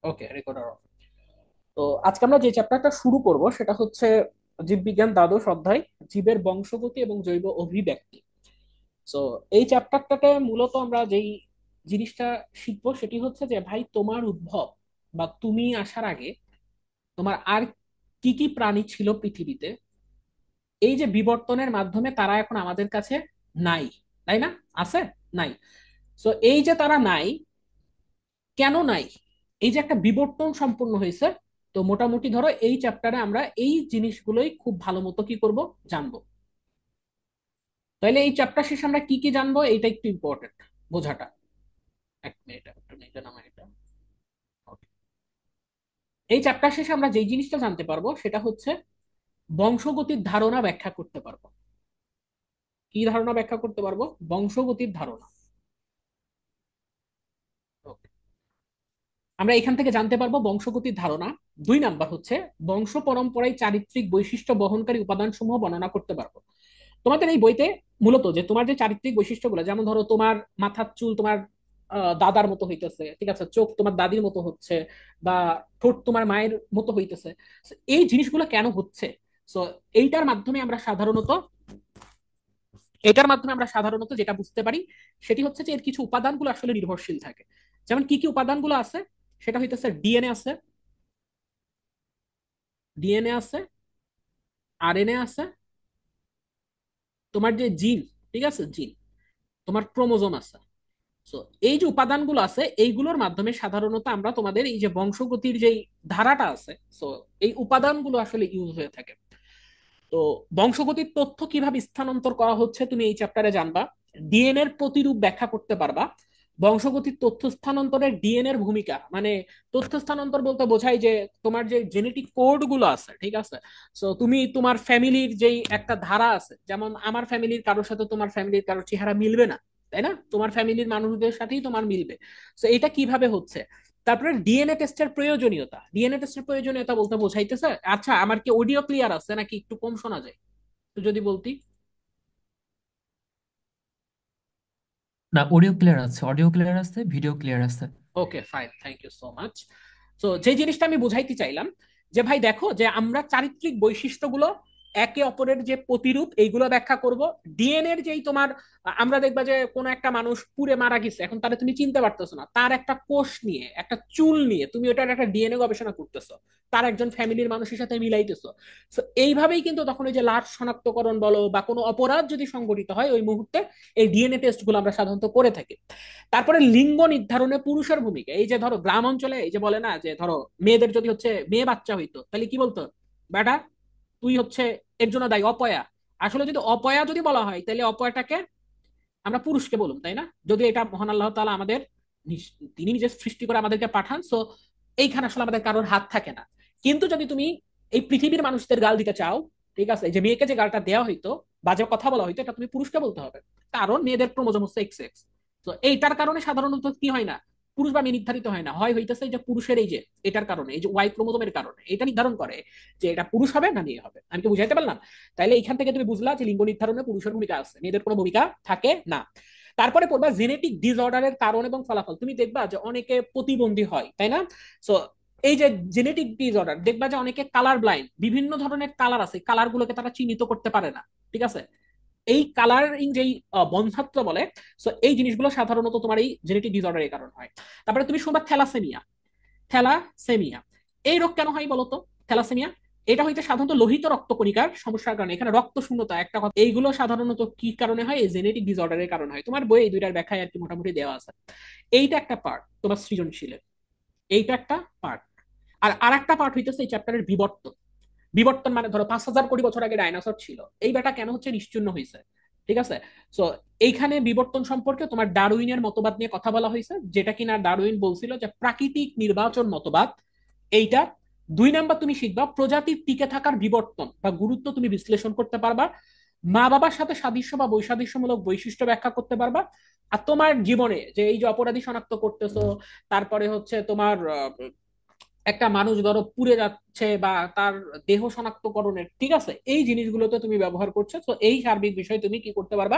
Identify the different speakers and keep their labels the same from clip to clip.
Speaker 1: Okay, recorder of. তো আজকে আমরা যে চ্যাপ্টারটা শুরু করব সেটা হচ্ছে জীববিজ্ঞান দ্বাদশ অধ্যায়, জীবের বংশগতি এবং জৈব অভিব্যক্তি। তো এই চ্যাপ্টারটাতে মূলত আমরা যেই জিনিসটা শিখবো সেটি হচ্ছে যে ভাই, তোমার উদ্ভব বা তুমি আসার আগে তোমার আর কি কি প্রাণী ছিল পৃথিবীতে, এই যে বিবর্তনের মাধ্যমে তারা এখন আমাদের কাছে নাই, তাই না? আছে? নাই। তো এই যে তারা নাই, কেন নাই, এই যে একটা বিবর্তন সম্পূর্ণ হয়েছে, তো মোটামুটি ধরো এই চ্যাপ্টারে আমরা এই জিনিসগুলোই খুব ভালো মতো কি করব, জানবো। তাহলে এই চ্যাপ্টার শেষে আমরা কি কি জানবো, এটা একটু ইম্পর্টেন্ট বোঝাটা। এক মিনিট, একটু নিচে নামাই এটা। Okay. এই চ্যাপ্টার শেষে আমরা যেই জিনিসটা জানতে পারবো সেটা হচ্ছে বংশগতির ধারণা ব্যাখ্যা করতে পারবো। কি ধারণা ব্যাখ্যা করতে পারবো? বংশগতির ধারণা। Okay. আমরা এখান থেকে জানতে পারবো বংশগতির ধারণা। 2 নাম্বার হচ্ছে বংশ পরম্পরায় চারিত্রিক বৈশিষ্ট্য বহনকারী উপাদান সমূহ বর্ণনা করতে পারবো। তোমাদের এই বইতে মূলত যে তোমার যে চারিত্রিক বৈশিষ্ট্যগুলো, যেমন ধরো তোমার মাথার চুল তোমার দাদার মতো হইতেছে, ঠিক আছে, চোখ তোমার দাদির মতো হচ্ছে, বা ঠোঁট তোমার মায়ের মতো হইতেছে, So, এই জিনিসগুলো কেন হচ্ছে? সো এইটার মাধ্যমে আমরা সাধারণত যেটা বুঝতে পারি সেটি হচ্ছে যে এর কিছু উপাদানগুলো আসলে নির্ভরশীল থাকে। যেমন কি কি উপাদানগুলো আছে, সেটা হইতেছে ডিএনএ আছে, ডিএনএ আছে, আরএনএ আছে, তোমার যে জিন, ঠিক আছে, জিন, তোমার ক্রোমোজোম আছে। তো এই যে উপাদানগুলো আছে এইগুলোর মাধ্যমে সাধারণত আমরা তোমাদের এই যে বংশগতির যেই ধারাটা আছে, তো এই উপাদানগুলো আসলে ইউজ হয়ে থাকে। তো বংশগতির তথ্য কিভাবে স্থানান্তর করা হচ্ছে তুমি এই চ্যাপ্টারে জানবা। ডিএনএর প্রতিরূপ ব্যাখ্যা করতে পারবা। বংশগতির তথ্য স্থানান্তরের ডিএনএর ভূমিকা, মানে তথ্য স্থানান্তর বলতে বোঝায় যে তোমার যে জেনেটিক কোড গুলো আছে, ঠিক আছে, তো তুমি তোমার ফ্যামিলির যেই একটা ধারা আছে, যেমন আমার ফ্যামিলির কারোর সাথে তোমার ফ্যামিলির কারোর চেহারা মিলবে না, তাই না? তোমার ফ্যামিলির মানুষদের সাথেই তোমার মিলবে। তো এটা কিভাবে হচ্ছে। তারপরে ডিএনএ টেস্টের প্রয়োজনীয়তা বলতে বোঝাইতেছে, আচ্ছা আমার কি অডিও ক্লিয়ার আছে নাকি একটু কম শোনা যায়, তো যদি বলতি।
Speaker 2: না, অডিও ক্লিয়ার আছে, অডিও ক্লিয়ার আছে, ভিডিও ক্লিয়ার আছে।
Speaker 1: Okay, fine, thank you so much. তো যে জিনিসটা আমি বুঝাইতে চাইলাম, যে ভাই দেখো যে আমরা চারিত্রিক বৈশিষ্ট্যগুলো একে অপরের যে প্রতিরূপ এইগুলো ব্যাখ্যা করব। ডিএনএর যেই তোমার আমরা দেখবা যে কোনো একটা মানুষ পুড়ে মারা গেছে, এখন তারা তুমি চিনতে পারতেছো না, তার একটা কোষ নিয়ে, একটা চুল নিয়ে তুমি ওটার একটা ডিএনএ গবেষণা করতেছো, তার একজন ফ্যামিলির মানুষের সাথে মিলাইতেছো। তো এইভাবেই কিন্তু তখন ওই যে লাশ শনাক্তকরণ বলো বা কোনো অপরাধ যদি সংঘটিত হয় ওই মুহূর্তে এই ডিএনএ টেস্ট গুলো আমরা সাধারণত করে থাকি। তারপরে লিঙ্গ নির্ধারণে পুরুষের ভূমিকা, এই যে ধরো গ্রাম অঞ্চলে এই যে বলে না যে ধরো মেয়েদের যদি হচ্ছে মেয়ে বাচ্চা হইতো তাহলে কি বলতো, বেটা তুই হচ্ছে এর জন্য দায়ী, অপয়া। আসলে যদি অপয়া যদি বলা হয় তাহলে অপয়াটাকে আমরা পুরুষকে বলুন, তাই না? যদি এটা মহান আল্লাহ তাআলা আমাদের তিনি নিজে সৃষ্টি করে আমাদেরকে পাঠান, সো এইখানে আসলে আমাদের কারোর হাত থাকে না। কিন্তু যদি তুমি এই পৃথিবীর মানুষদের গাল দিতে চাও, ঠিক আছে, এই যে মেয়েকে যে গালটা দেওয়া হইতো, বাজে কথা বলা হইতো, এটা তুমি পুরুষকে বলতে হবে, কারণ মেয়েদের ক্রোমোজোম হচ্ছে এক্স এক্স। তো এইটার কারণে সাধারণত কি হয় না, পুরুষ বা মেয়ে নির্ধারিত হয় না, হয় হইতেছে এই যে পুরুষের এই যে এটার কারণে, এই যে ওয়াই ক্রোমোজোমের কারণে এটা নির্ধারণ করে যে এটা পুরুষ হবে না মেয়ে হবে। আমি কি বুঝাইতে পারলাম? তাইলে এইখান থেকে তুমি বুঝলা যে লিঙ্গ নির্ধারণে পুরুষের ভূমিকা আছে, মেয়েদের কোনো ভূমিকা থাকে না। তারপরে পড়বা জেনেটিক ডিসঅর্ডারের কারণ এবং ফলাফল। তুমি দেখবা যে অনেকে প্রতিবন্ধী হয়, তাই না? সো এই যে জেনেটিক ডিসঅর্ডার, দেখবা যে অনেকে কালার ব্লাইন্ড, বিভিন্ন ধরনের কালার আছে, কালার গুলোকে তারা চিহ্নিত করতে পারে না, ঠিক আছে, এই কালারিং যেই বন্ধাত্ব বলে। সো এই জিনিসগুলো সাধারণত তোমার এই জেনেটিক ডিসঅর্ডারের কারণ হয়। তারপরে তুমি শুনবা থ্যালাসেমিয়া। থ্যালাসেমিয়া এই রোগ কেন হয় বলতো? থ্যালাসেমিয়া এটা হইতে সাধারণত লোহিত রক্তকণিকার সমস্যার কারণে, এখানে রক্ত শূন্যতা একটা কথা, এইগুলো সাধারণত কি কারণে হয়, এই জেনেটিক ডিসঅর্ডারের কারণে হয়। তোমার বই এই দুইটার ব্যাখ্যায় আর কি মোটামুটি দেওয়া আছে। এইটা একটা পার্ট তোমার সৃজনশীলের, এইটা একটা পার্ট। আর আরেকটা পার্ট হইতেছে এই চ্যাপ্টারের বিবর্তন। বিবর্তন মানে ধরো 5,000 কোটি বছর আগে ডাইনোসর ছিল, এই বেটা কেন হচ্ছে নিশ্চিহ্ন হয়েছে, ঠিক আছে। সো এইখানে বিবর্তন সম্পর্কে তোমার ডারউইনের মতবাদ নিয়ে কথা বলা হয়েছে, যেটা কিনা ডারউইন বলছিল যে প্রাকৃতিক নির্বাচন মতবাদ এইটা। 2 নাম্বার তুমি শিখবা প্রজাতির টিকে থাকার বিবর্তন বা গুরুত্ব তুমি বিশ্লেষণ করতে পারবা। মা বাবার সাথে সাদৃশ্য বা বৈসাদৃশ্যমূলক বৈশিষ্ট্য ব্যাখ্যা করতে পারবা। আর তোমার জীবনে যে এই যে অপরাধী শনাক্ত করতেছো, তারপরে হচ্ছে তোমার একটা মানুষ ধরো পুড়ে যাচ্ছে বা তার দেহ শনাক্তকরণের, ঠিক আছে, এই জিনিসগুলোতে তুমি ব্যবহার করছো, তো এই সার্বিক বিষয় তুমি কি করতে পারবা,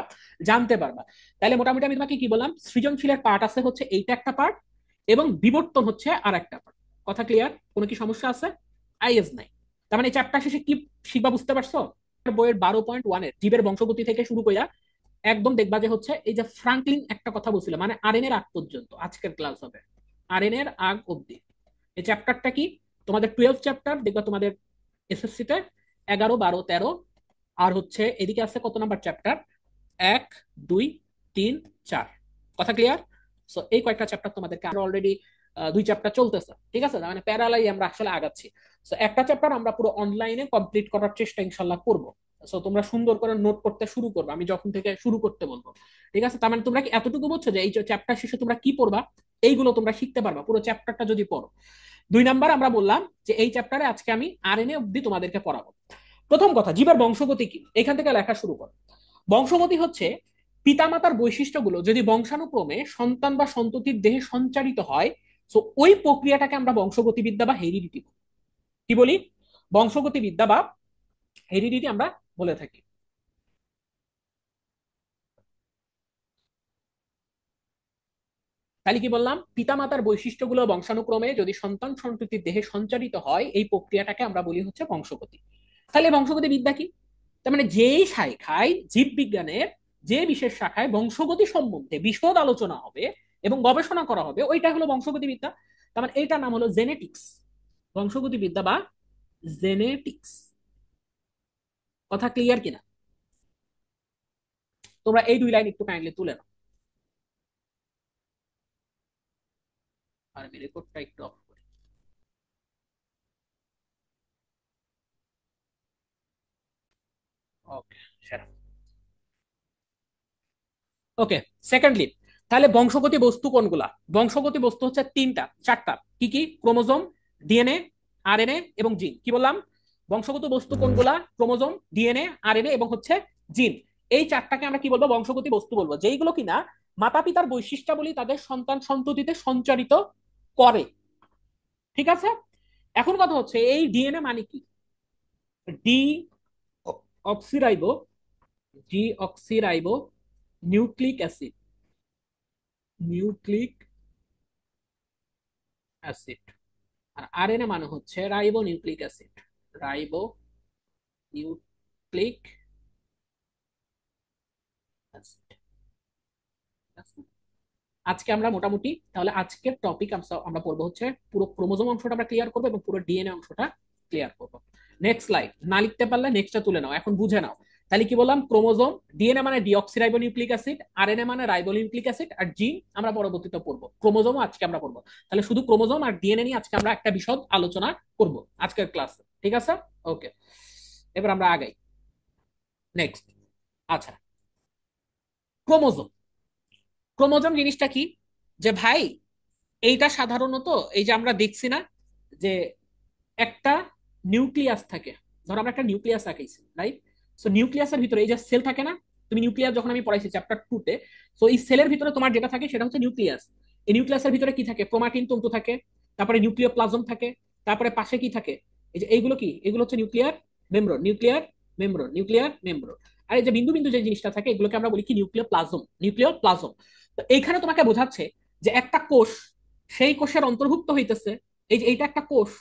Speaker 1: জানতে পারবা। তাহলে মোটামুটি আমি তোমাকে কি বললাম, সৃজনশীলের পার্ট আছে হচ্ছে এইটা একটা পার্ট, এবং বিবর্তন হচ্ছে আর একটা পার্ট। কথা ক্লিয়ার? কোনো কি সমস্যা আছে? আইএস নাই। তার মানে চ্যাপ্টার শেষে কি শিখবা বুঝতে পারছো? বইয়ের 12.1-এর জীবের বংশগতি থেকে শুরু কইরা একদম দেখবা যে হচ্ছে এই যে ফ্রাঙ্কলিন একটা কথা বলছিল, মানে আরএন এর আগ পর্যন্ত আজকের ক্লাস হবে, আরএন এর আগ অব্দি। এই চ্যাপ্টারটা কি? তোমাদের 12 চ্যাপ্টার দেখবা তোমাদের এসএসসি তে 11, 12, 13। আর হচ্ছে এদিকে আছে কত নাম্বার চ্যাপ্টার? 1, 2, 3, 4। কথা ক্লিয়ার? সো এই কয়েকটা চ্যাপ্টার তোমাদেরকে অলরেডি 2 চ্যাপ্টার চলতেছে, ঠিক আছে? মানে প্যারালাই আমরা আসলে আগাচ্ছি। সো একটা চ্যাপ্টার আমরা পুরো অনলাইনে কমপ্লিট করার চেষ্টা ইনশাল্লাহ করবো। সো তোমরা সুন্দর করে নোট করতে শুরু করবে আমি যখন থেকে শুরু করতে বলবো, ঠিক আছে? তার মানে তোমরা কি এতটুকু বুঝছো যে এই চ্যাপ্টার শেষে তোমরা কি পড়বা? এইগুলো তোমরা শিখতে পারবা পুরো চ্যাপ্টারটা যদি পড়ো। 2 নাম্বার আমরা বললাম যে এই চ্যাপ্টারে আজকে আমি আরএনএ অব্দি তোমাদেরকে পড়াবো। প্রথম কথা, জীবের বংশগতি কি, এখান থেকে লেখা শুরু করো। বংশগতি হচ্ছে পিতামাতার বৈশিষ্ট্যগুলো যদি বংশানুক্রমে সন্তান বা সন্ততির দেহে সঞ্চারিত হয়, তো ওই প্রক্রিয়াটাকে আমরা বংশগতিবিদ্যা বা হেরিডিটি কি বলি? বংশগতিবিদ্যা বা হেরিডিটি আমরা বলে থাকি। তাহলে কি বললাম? পিতামাতার বৈশিষ্ট্যগুলো বংশানুক্রমে যদি সন্তান সন্ততির দেহে সঞ্চারিত হয়, এই প্রক্রিয়াটাকে আমরা বলি হচ্ছে বংশগতি। তাহলে বংশগতি বিদ্যা কি? তার মানে যেই শাখায় জীববিজ্ঞানের যে বিশেষ শাখায় বংশগতি সম্বন্ধে বিশদ আলোচনা হবে এবং গবেষণা করা হবে, ওইটা হলো বংশগতি বিদ্যা। তার মানে এইটার নাম হলো জেনেটিক্স, বংশগতি বিদ্যা বা জেনেটিক্স। কথা ক্লিয়ার কিনা? তোমরা এই 2 লাইন একটু কাইন্ডলি তুলে নাও। আর আমি রেকর্ডটা একটু অফ করি। ওকে, সেরা। ওকে, সেকেন্ডলি, তাহলে বংশগতি বস্তু কোনগুলা? বংশগতি বস্তু হচ্ছে 3টা 4টা। কি কি? ক্রোমোজোম, ডিএনএ, আরএনএ এবং জিন। কি বললাম? বংশগত বস্তু কোনগুলা? ক্রোমোজোম, ডিএনএ, আরএনএ এবং হচ্ছে জিন। এই 4টাকে আমরা কি বলবো? বংশগতি বস্তু বলবো, যেইগুলো কিনা মাতা পিতার বৈশিষ্ট্যাবলী তাদের সন্তান সন্ততিতে সঞ্চারিত করে। ঠিক আছে? এখন কথা হচ্ছে এই ডিএনএ মানে কি? Deoxyribo, deoxyribonucleic acid, nucleic acid. আর আরএনএ মানে হচ্ছে ribonucleic acid, ribonucleic acid. আজকে আমরা মোটামুটি তাহলে আজকের টপিক আমরা পড়বো হচ্ছে পুরো ক্রোমোজোম অংশটা আমরা ক্লিয়ার করবো এবং পুরো ডিএনএ অংশটা ক্লিয়ার করবো। নেক্সট স্লাইড, না লিখতে পারলে নেক্সটটা তুলে নাও, এখন বুঝে নাও। তাহলে কি বললাম? ক্রোমোজোম, ডিএনএ মানে ডিঅক্সিরাইবো নিউক্লিক অ্যাসিড, আরএনএ মানে রাইবো নিউক্লিক অ্যাসিড, আর জিন আমরা পরবর্তীতে পড়বো। ক্রোমোজোমও আজকে আমরা পড়বো। তাহলে শুধু ক্রোমোজোম আর ডিএনএ নিয়ে আজকে আমরা একটা বিশদ আলোচনা করব আজকের ক্লাসে, ঠিক আছে? ওকে, এবার আমরা আগাই। নেক্সট, আচ্ছা, ক্রোমোজোম। ক্রোমোজোম জিনিসটা কি? যে ভাই এইটা সাধারণত এই যে আমরা দেখছি না যে একটা নিউক্লিয়াস থাকে, ধরো আমরা একটা নিউক্লিয়াস রাখাইছি, রাইট? সো নিউক্লিয়াসের ভিতরে এই যে সেল থাকে না, তুমি নিউক্লিয়াস যখন আমি পড়াইছি চ্যাপ্টার 2-তে, সো এই সেলের ভিতরে তোমার যেটা থাকে সেটা হচ্ছে নিউক্লিয়াস। এই নিউক্লিয়াসের ভিতরে কি থাকে? ক্রোমাটিন তন্তু থাকে, তারপরে নিউক্লিয় প্লাজম থাকে, তারপরে পাশে কি থাকে? এই যে এইগুলো কি? এগুলো হচ্ছে nuclear membrane, nuclear membrane, nuclear membrane. আর এই যে বিন্দু বিন্দু যে জিনিসটা থাকে এগুলোকে আমরা বলি কি? নিউক্লিয় প্লাজম, নিউক্লিয় প্লাজম। তো এইখানে তোমাকে বোঝাচ্ছে যে একটা কোষ, সেই কোষের অন্তর্ভুক্ত হইতেছে, এই যে এইটা একটা কোষ,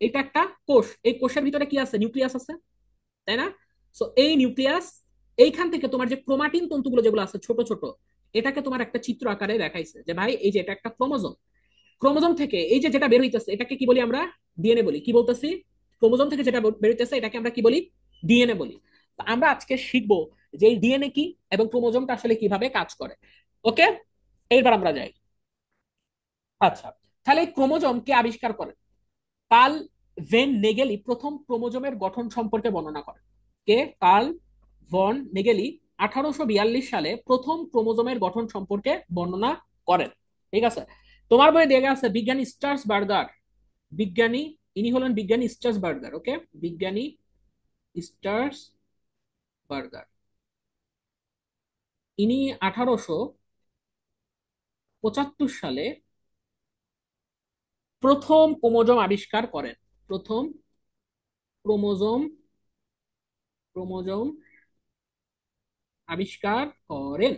Speaker 1: এটা একটা কোষ, এই কোষের ভিতরে কি আছে? নিউক্লিয়াস আছে, তাই না? সো এই নিউক্লিয়াস, এইখান থেকে তোমার যে ক্রোমাটিন তন্তুগুলো যেগুলো আছে ছোট ছোট, এটাকে তোমার একটা চিত্র আকারে দেখাইছে যে ভাই এই যে এটা একটা ক্রোমোজোম। ক্রোমোজোম থেকে এই যে যেটা বের হইতেছে এটাকে কি বলি আমরা? ডিএনএ বলি। কি বলতেছি? ক্রোমোজোম থেকে যেটা বের হইতেছে এটাকে আমরা কি বলি? ডিএনএ বলি। তো আমরা আজকে শিখবো যে এই ডিএনএ কি এবং ক্রোমোজোমটা আসলে কিভাবে কাজ করে। ওকে, এইবার আমরা যাই। আচ্ছা, তাহলে ক্রোমোজোম কে আবিষ্কার করে? কার্ল ভেন নেগেলি প্রথম ক্রোমোজোমের গঠন সম্পর্কে বর্ণনা করেন। কে? কার্ল ভন নেগেলি 1842 সালে প্রথম ক্রোমোজোমের গঠন সম্পর্কে বর্ণনা করেন। ঠিক আছে? তোমার বইয়ে দেখা আছে বিজ্ঞানী স্টার্স বার্গার, বিজ্ঞানী, ইনি হলেন বিজ্ঞানী স্টার্স বার্গার। ওকে, বিজ্ঞানী স্টার্স বার্গার, ইনি 1875 সালে প্রথম ক্রোমোজোম আবিষ্কার করেন। প্রথম ক্রোমোজোম, ক্রোমোজোম আবিষ্কার করেন।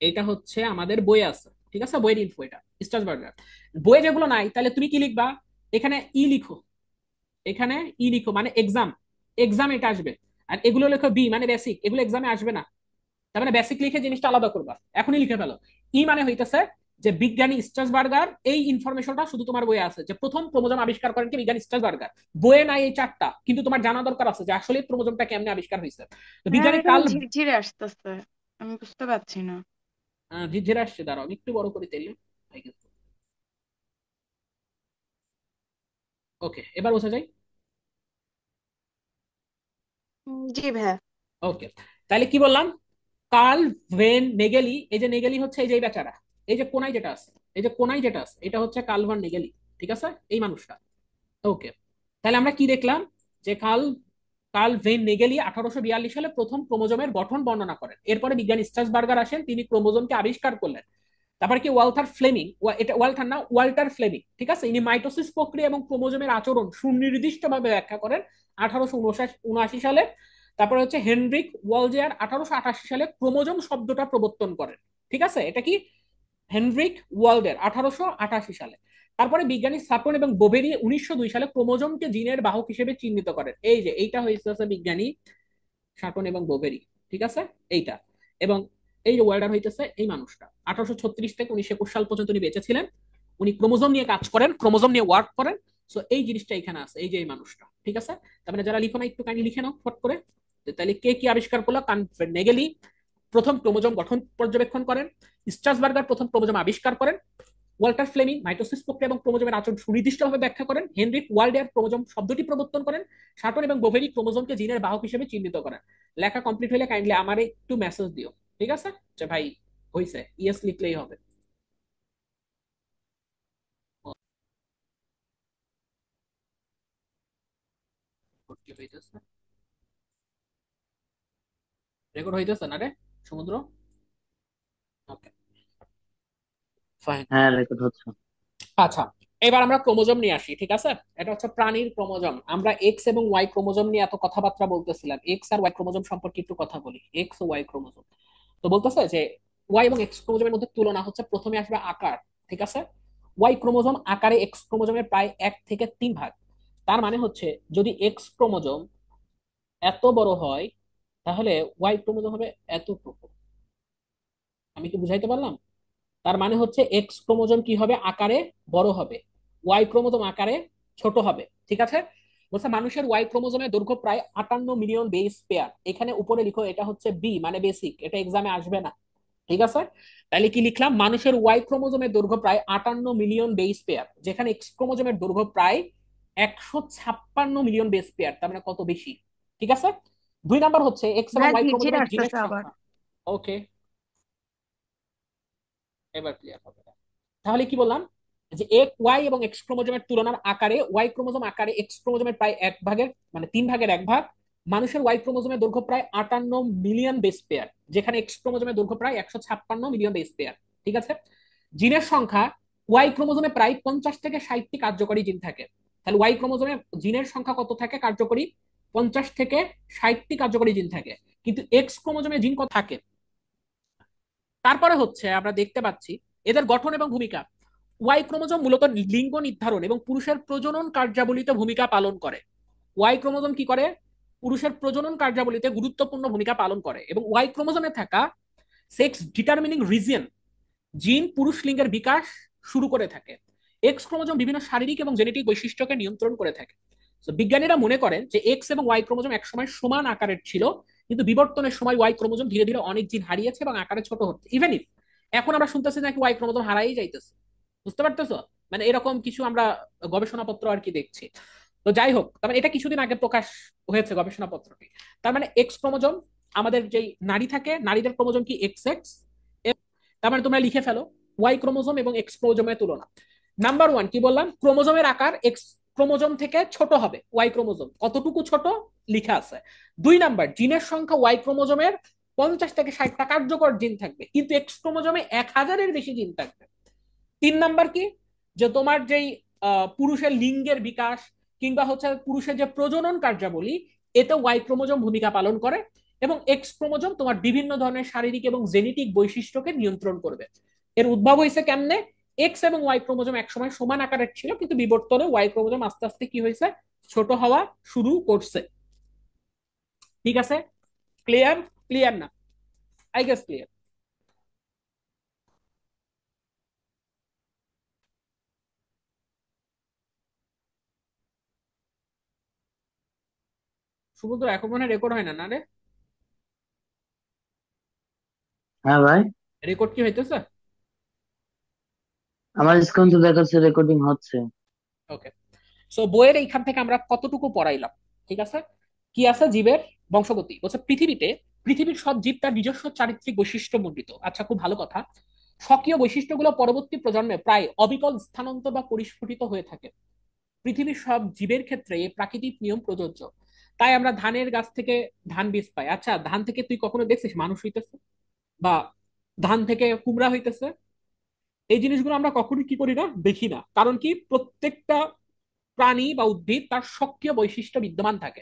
Speaker 1: এটা হচ্ছে আমাদের বই আছে, ঠিক আছে, বইয়ের ইনফো এটা স্ট্রাসবার্গার। বইয়ে যেগুলো নাই তাহলে তুমি কি লিখবা, এখানে ই লিখো, এখানে ই লিখো মানে এক্সাম, এক্সাম এটা আসবে। আর এগুলো লেখো বি মানে বেসিক, এগুলো এক্সামে আসবে না। তার মানে বেসিক লিখে জিনিসটা আলাদা করবা, এখনই লিখে ফেলো। ই মানে হইতেছে যে বিজ্ঞানী স্ট্রাসবার্গার, এই ইনফরমেশনটা শুধু তোমার বইয়ে আছে যে প্রথম ক্রোমোজোম আবিষ্কার করেন কি বিজ্ঞানী স্ট্রাসবার্গার। বইয়ে নাই এই চারটা, কিন্তু তোমার জানা দরকার আছে যে আসলে ক্রোমোজোমটা কেমনে আবিষ্কার হয়েছে। তো
Speaker 3: ম্যাম
Speaker 1: বিজ্ঞানী
Speaker 3: এখানে
Speaker 1: কার্ল,
Speaker 3: ঝিরঝিরে আসতেছে, আমি বুঝতে পারছি না।
Speaker 1: ঝিরঝিরে আসছে, দাঁড়াও আমি একটু বড় করে তেলে। ওকে, এবার বোঝা যায়।
Speaker 3: জি ভাইয়া।
Speaker 1: ওকে, তাহলে কি বললাম, কার্ল ভেন নেগেলি, এই যে নেগেলি হচ্ছে এই যে এই বেচারা, এই যে কোনায় যেটা আছে, এই যে কোনায় যেটা আছে এটা হচ্ছে কার্ল ভান নেগেলি, ঠিক আছে, এই মানুষটা। ওকে, তাহলে আমরা কি দেখলাম, যে কার্ল কার্ল ভেন নেগেলি 1842 সালে প্রথম ক্রোমোজোমের গঠন বর্ণনা করেন। এরপরে বিজ্ঞানী স্ট্রাসবার্গার আসেন, তিনি ক্রোমোজোমকে আবিষ্কার করলেন। তারপরে কি ওয়ালথার ফ্লেমিং, এটা ওয়ালথার না ওয়াল্টার ফ্লেমিং, ঠিক আছে, ইনি মাইটোসিস প্রক্রিয়া এবং ক্রোমোজোমের আচরণ সুনির্দিষ্টভাবে ব্যাখ্যা করেন 1879 সালে। তারপরে হচ্ছে হেনরিক ওয়ালজেয়ার 1888 সালে ক্রোমোজোম শব্দটা প্রবর্তন করেন। ঠিক আছে, এটা কি হেনরিক ওয়ালডের 1888 সালে। তারপরে বিজ্ঞানী সাটন এবং বোবেরি 1902 সালে ক্রোমোজোমকে জিনের বাহক হিসেবে চিহ্নিত করেন। এই যে এইটা হয়েছে বিজ্ঞানী সাটন এবং বোবেরি, ঠিক আছে, এইটা। এবং এই যে ওয়ার্ল্ডার হইতেছে এই মানুষটা 1836 থেকে 1921 সাল পর্যন্ত উনি বেঁচে ছিলেন। উনি ক্রোমোজোম নিয়ে কাজ করেন, ক্রোমোজোম নিয়ে ওয়ার্ক করেন। সো এই জিনিসটা এখানে আছে, এই যে এই মানুষটা, ঠিক আছে। তার মানে যারা লিখো না একটু কাইন্ডলি লিখে নাও ফট করে। তাহলে কে কি আবিষ্কার করলো, নেগেলি প্রথম ক্রোমোজোম গঠন পর্যবেক্ষণ করেন, স্ট্রাসবার্গার প্রথম ক্রোমোজোম আবিষ্কার করেন, ওয়াল্টার ফ্লেমিং মাইটোসিস প্রক্রিয়া এবং ক্রোমোজোমের আচরণ সুনির্দিষ্টভাবে ব্যাখ্যা করেন, হেনরিক ওয়াল্ডেয়ার ক্রোমোজোম শব্দটি প্রবর্তন করেন, শার্টন এবং বোভেরি ক্রোমোজোমকে জিনের বাহক হিসেবে চিহ্নিত করেন। লেখা কমপ্লিট হলে কাইন্ডলি আমার একটু মেসেজ দিও, ঠিক আছে, যে ভাই হইছে, ইয়েস লিখলেই হবে। রেকর্ড হইতেছে না রে সমুদ্র? ওকে, ফাইন।
Speaker 4: হ্যাঁ, রেকর্ড হচ্ছে।
Speaker 1: আচ্ছা, এবার আমরা ক্রোমোজোম নিয়ে আসি, ঠিক আছে। এটা হচ্ছে প্রাণীর ক্রোমোজোম। আমরা এক্স এবং ওয়াই ক্রোমোজোম নিয়ে এত কথাবার্তা বলতেছিলাম, এক্স আর ওয়াই ক্রোমোজোম সম্পর্কে একটু কথা বলি। এক্স ও ওয়াই ক্রোমোজোম, তো বলতেছে যে ওয়াই এবং এক্স ক্রোমোজোমের মধ্যে তুলনা হচ্ছে, প্রথমে আসবে আকার, ঠিক আছে। ওয়াই ক্রোমোজোম আকারে এক্স ক্রোমোজোমের প্রায় 1 থেকে 3 ভাগ। তার মানে হচ্ছে যদি এক্স ক্রোমোজোম এত বড় হয়, তাহলে ওয়াই ক্রোমোজোম হবে এতটুকু। আমি কি বুঝাইতে পারলাম? তার মানে হচ্ছে এক্স ক্রোমোজোম কি হবে, আকারে বড় হবে, ওয়াই ক্রোমোজোম আকারে ছোট হবে, ঠিক আছে। বলছে মানুষের ওয়াই ক্রোমোজোমের দৈর্ঘ্য প্রায় 58 মিলিয়ন বেস পেয়ার। এখানে উপরে লিখো এটা হচ্ছে বি মানে বেসিক, এটা এক্সামে আসবে না, ঠিক আছে। তাহলে কি লিখলাম, মানুষের ওয়াই ক্রোমোজোমের দৈর্ঘ্য প্রায় 58 মিলিয়ন বেস পেয়ার, যেখানে এক্স ক্রোমোজোমের দৈর্ঘ্য প্রায় 156 মিলিয়ন বেস পেয়ার, তার মানে কত বেশি, ঠিক আছে। 2 নাম্বার হচ্ছে এক্স এবং
Speaker 3: ভাইয়া
Speaker 1: ওয়াই
Speaker 3: ঝিরঝিরে
Speaker 1: ক্রোমোজোমের জিনের
Speaker 3: আসতেছে আবার।
Speaker 1: সংখ্যা। ওকে, এবার ক্লিয়ার হবে। তাহলে কি বললাম, যে এক ওয়াই এবং এক্স ক্রোমোজোমের তুলনার আকারে ওয়াই ক্রোমোজোম আকারে এক্স ক্রোমোজোমের প্রায় 1 ভাগের মানে 3 ভাগের 1 ভাগ। মানুষের ওয়াই ক্রোমোজোমের দৈর্ঘ্য প্রায় 58 মিলিয়ন বেস পেয়ার, যেখানে এক্স ক্রোমোজোমের দৈর্ঘ্য প্রায় 156 মিলিয়ন বেস পেয়ার, ঠিক আছে। জিনের সংখ্যা, ওয়াই ক্রোমোজোমে প্রায় 50 থেকে 60টি কার্যকরী জিন থাকে। তাহলে ওয়াই ক্রোমোজোমে জিনের সংখ্যা কত থাকে কার্যকরী, 50 থেকে 60টি কার্যকরী জিন থাকে, কিন্তু এক্স ক্রোমোজোমে জিন কত থাকে। তারপরে হচ্ছে আমরা দেখতে পাচ্ছি এদের গঠন এবং ভূমিকা। ওয়াই ক্রোমোজোম মূলত লিঙ্গ নির্ধারণ এবং পুরুষের প্রজনন কার্যাবলীতে ভূমিকা পালন করে। ওয়াই ক্রোমোজোম কি করে, পুরুষের প্রজনন কার্যাবলীতে গুরুত্বপূর্ণ ভূমিকা পালন করে। এবং ওয়াই ক্রোমোজোমে থাকা সেক্স ডিটারমিনিং রিজিয়ন জিন পুরুষ লিঙ্গের বিকাশ শুরু করে থাকে। এক্স ক্রোমোজোম বিভিন্ন শারীরিক এবং জেনেটিক বৈশিষ্ট্যকে নিয়ন্ত্রণ করে থাকে। তো বিজ্ঞানীরা মনে করেন যে এক্স এবং ওয়াই ক্রোমোজোম একসময় সমান আকারের ছিল, কিন্তু বিবর্তনের সময় ওয়াই ক্রোমোজোম ধীরে ধীরে অনেক জিন হারিয়েছে এবং আকারে ছোট হচ্ছে। ইভেন ইফ এখন আমরা শুনতেছি নাকি ওয়াই ক্রোমোজোম হারাই যাইতেছে, বুঝতে পারতেছো, মানে এরকম কিছু আমরা গবেষণাপত্র আর কি দেখছি। তো যাই হোক, তার মানে এটা কিছুদিন আগে প্রকাশ হয়েছে গবেষণাপত্রটি। তার মানে এক্স ক্রোমোজোম, আমাদের যেই নারী থাকে নারীদের ক্রোমোজোম কি এক্স এক্স। তার মানে তোমরা লিখে ফেলো ওয়াই ক্রোমোজোম এবং এক্স ক্রোমোজোমের তুলনা। নাম্বার ওয়ান কি বললাম, ক্রোমোজোমের আকার এক্স ক্রোমোজোম থেকে ছোট হবে, ওয়াই ক্রোমোজোম কতটুকু ছোট লিখা আছে। 2 নাম্বার, জিনের সংখ্যা ওয়াই ক্রোমোজোমের 50 থেকে 60টা কার্যকর জিন থাকবে, কিন্তু এক্স ক্রোমোজোমে 1000-এর বেশি জিন থাকবে। 3 নাম্বার কি, যে তোমার যেই পুরুষের লিঙ্গের বিকাশ কিংবা হচ্ছে পুরুষের যে প্রজনন কার্যাবলী, এতে ওয়াই ক্রোমোজোম ভূমিকা পালন করে, এবং এক্স ক্রোমোজোম তোমার বিভিন্ন ধরনের শারীরিক এবং জেনেটিক বৈশিষ্ট্যকে নিয়ন্ত্রণ করবে। এর উদ্ভব হয়েছে কেমনে? এক্স এবং ওয়াই ক্রোমোজোম একসময় সমান আকারের ছিল, কিন্তু বিবর্তনে ওয়াই ক্রোমোজোম আস্তে আস্তে কি হয়েছে, ছোট হওয়া শুরু করছে। ঠিক আছে? ক্লিয়ার? ক্লিয়ার না? I guess clear. সমুদ্র এখন মনে রেকর্ড হয় না, না রে?
Speaker 4: হ্যাঁ ভাই,
Speaker 1: রেকর্ড কি হইতেছে?
Speaker 4: আমার স্ক্রিন তো দেখাচ্ছে রেকর্ডিং হচ্ছে।
Speaker 1: ওকে। সো বইয়ের এইখান থেকে আমরা কতটুকু পড়াইলাম? ঠিক আছে। কি আছে? জীবের বংশগতি বলছে পৃথিবীর সব জীব তার নিজস্ব চারিত্রিক বৈশিষ্ট্য মণ্ডিত। আচ্ছা, খুব ভালো কথা। স্বকীয় বৈশিষ্ট্যগুলো পরবর্তী প্রজন্মে প্রায় অবিকল স্থানান্তর বা পরিস্ফুটিত হয়ে থাকে। পৃথিবীর সব জীবের ক্ষেত্রে এই প্রাকৃতিক নিয়ম প্রযোজ্য। তাই আমরা ধানের গাছ থেকে ধান বীজ পাই। আচ্ছা, ধান থেকে তুই কখনো দেখছিস মানুষ হইতেছে, বা ধান থেকে কুমড়া হইতেছে? এই জিনিসগুলো আমরা কখনোই কি করি না, দেখি না। কারণ কি, প্রত্যেকটা প্রাণী বা উদ্ভিদ তার সক্রিয় বৈশিষ্ট্য বিদ্যমান থাকে।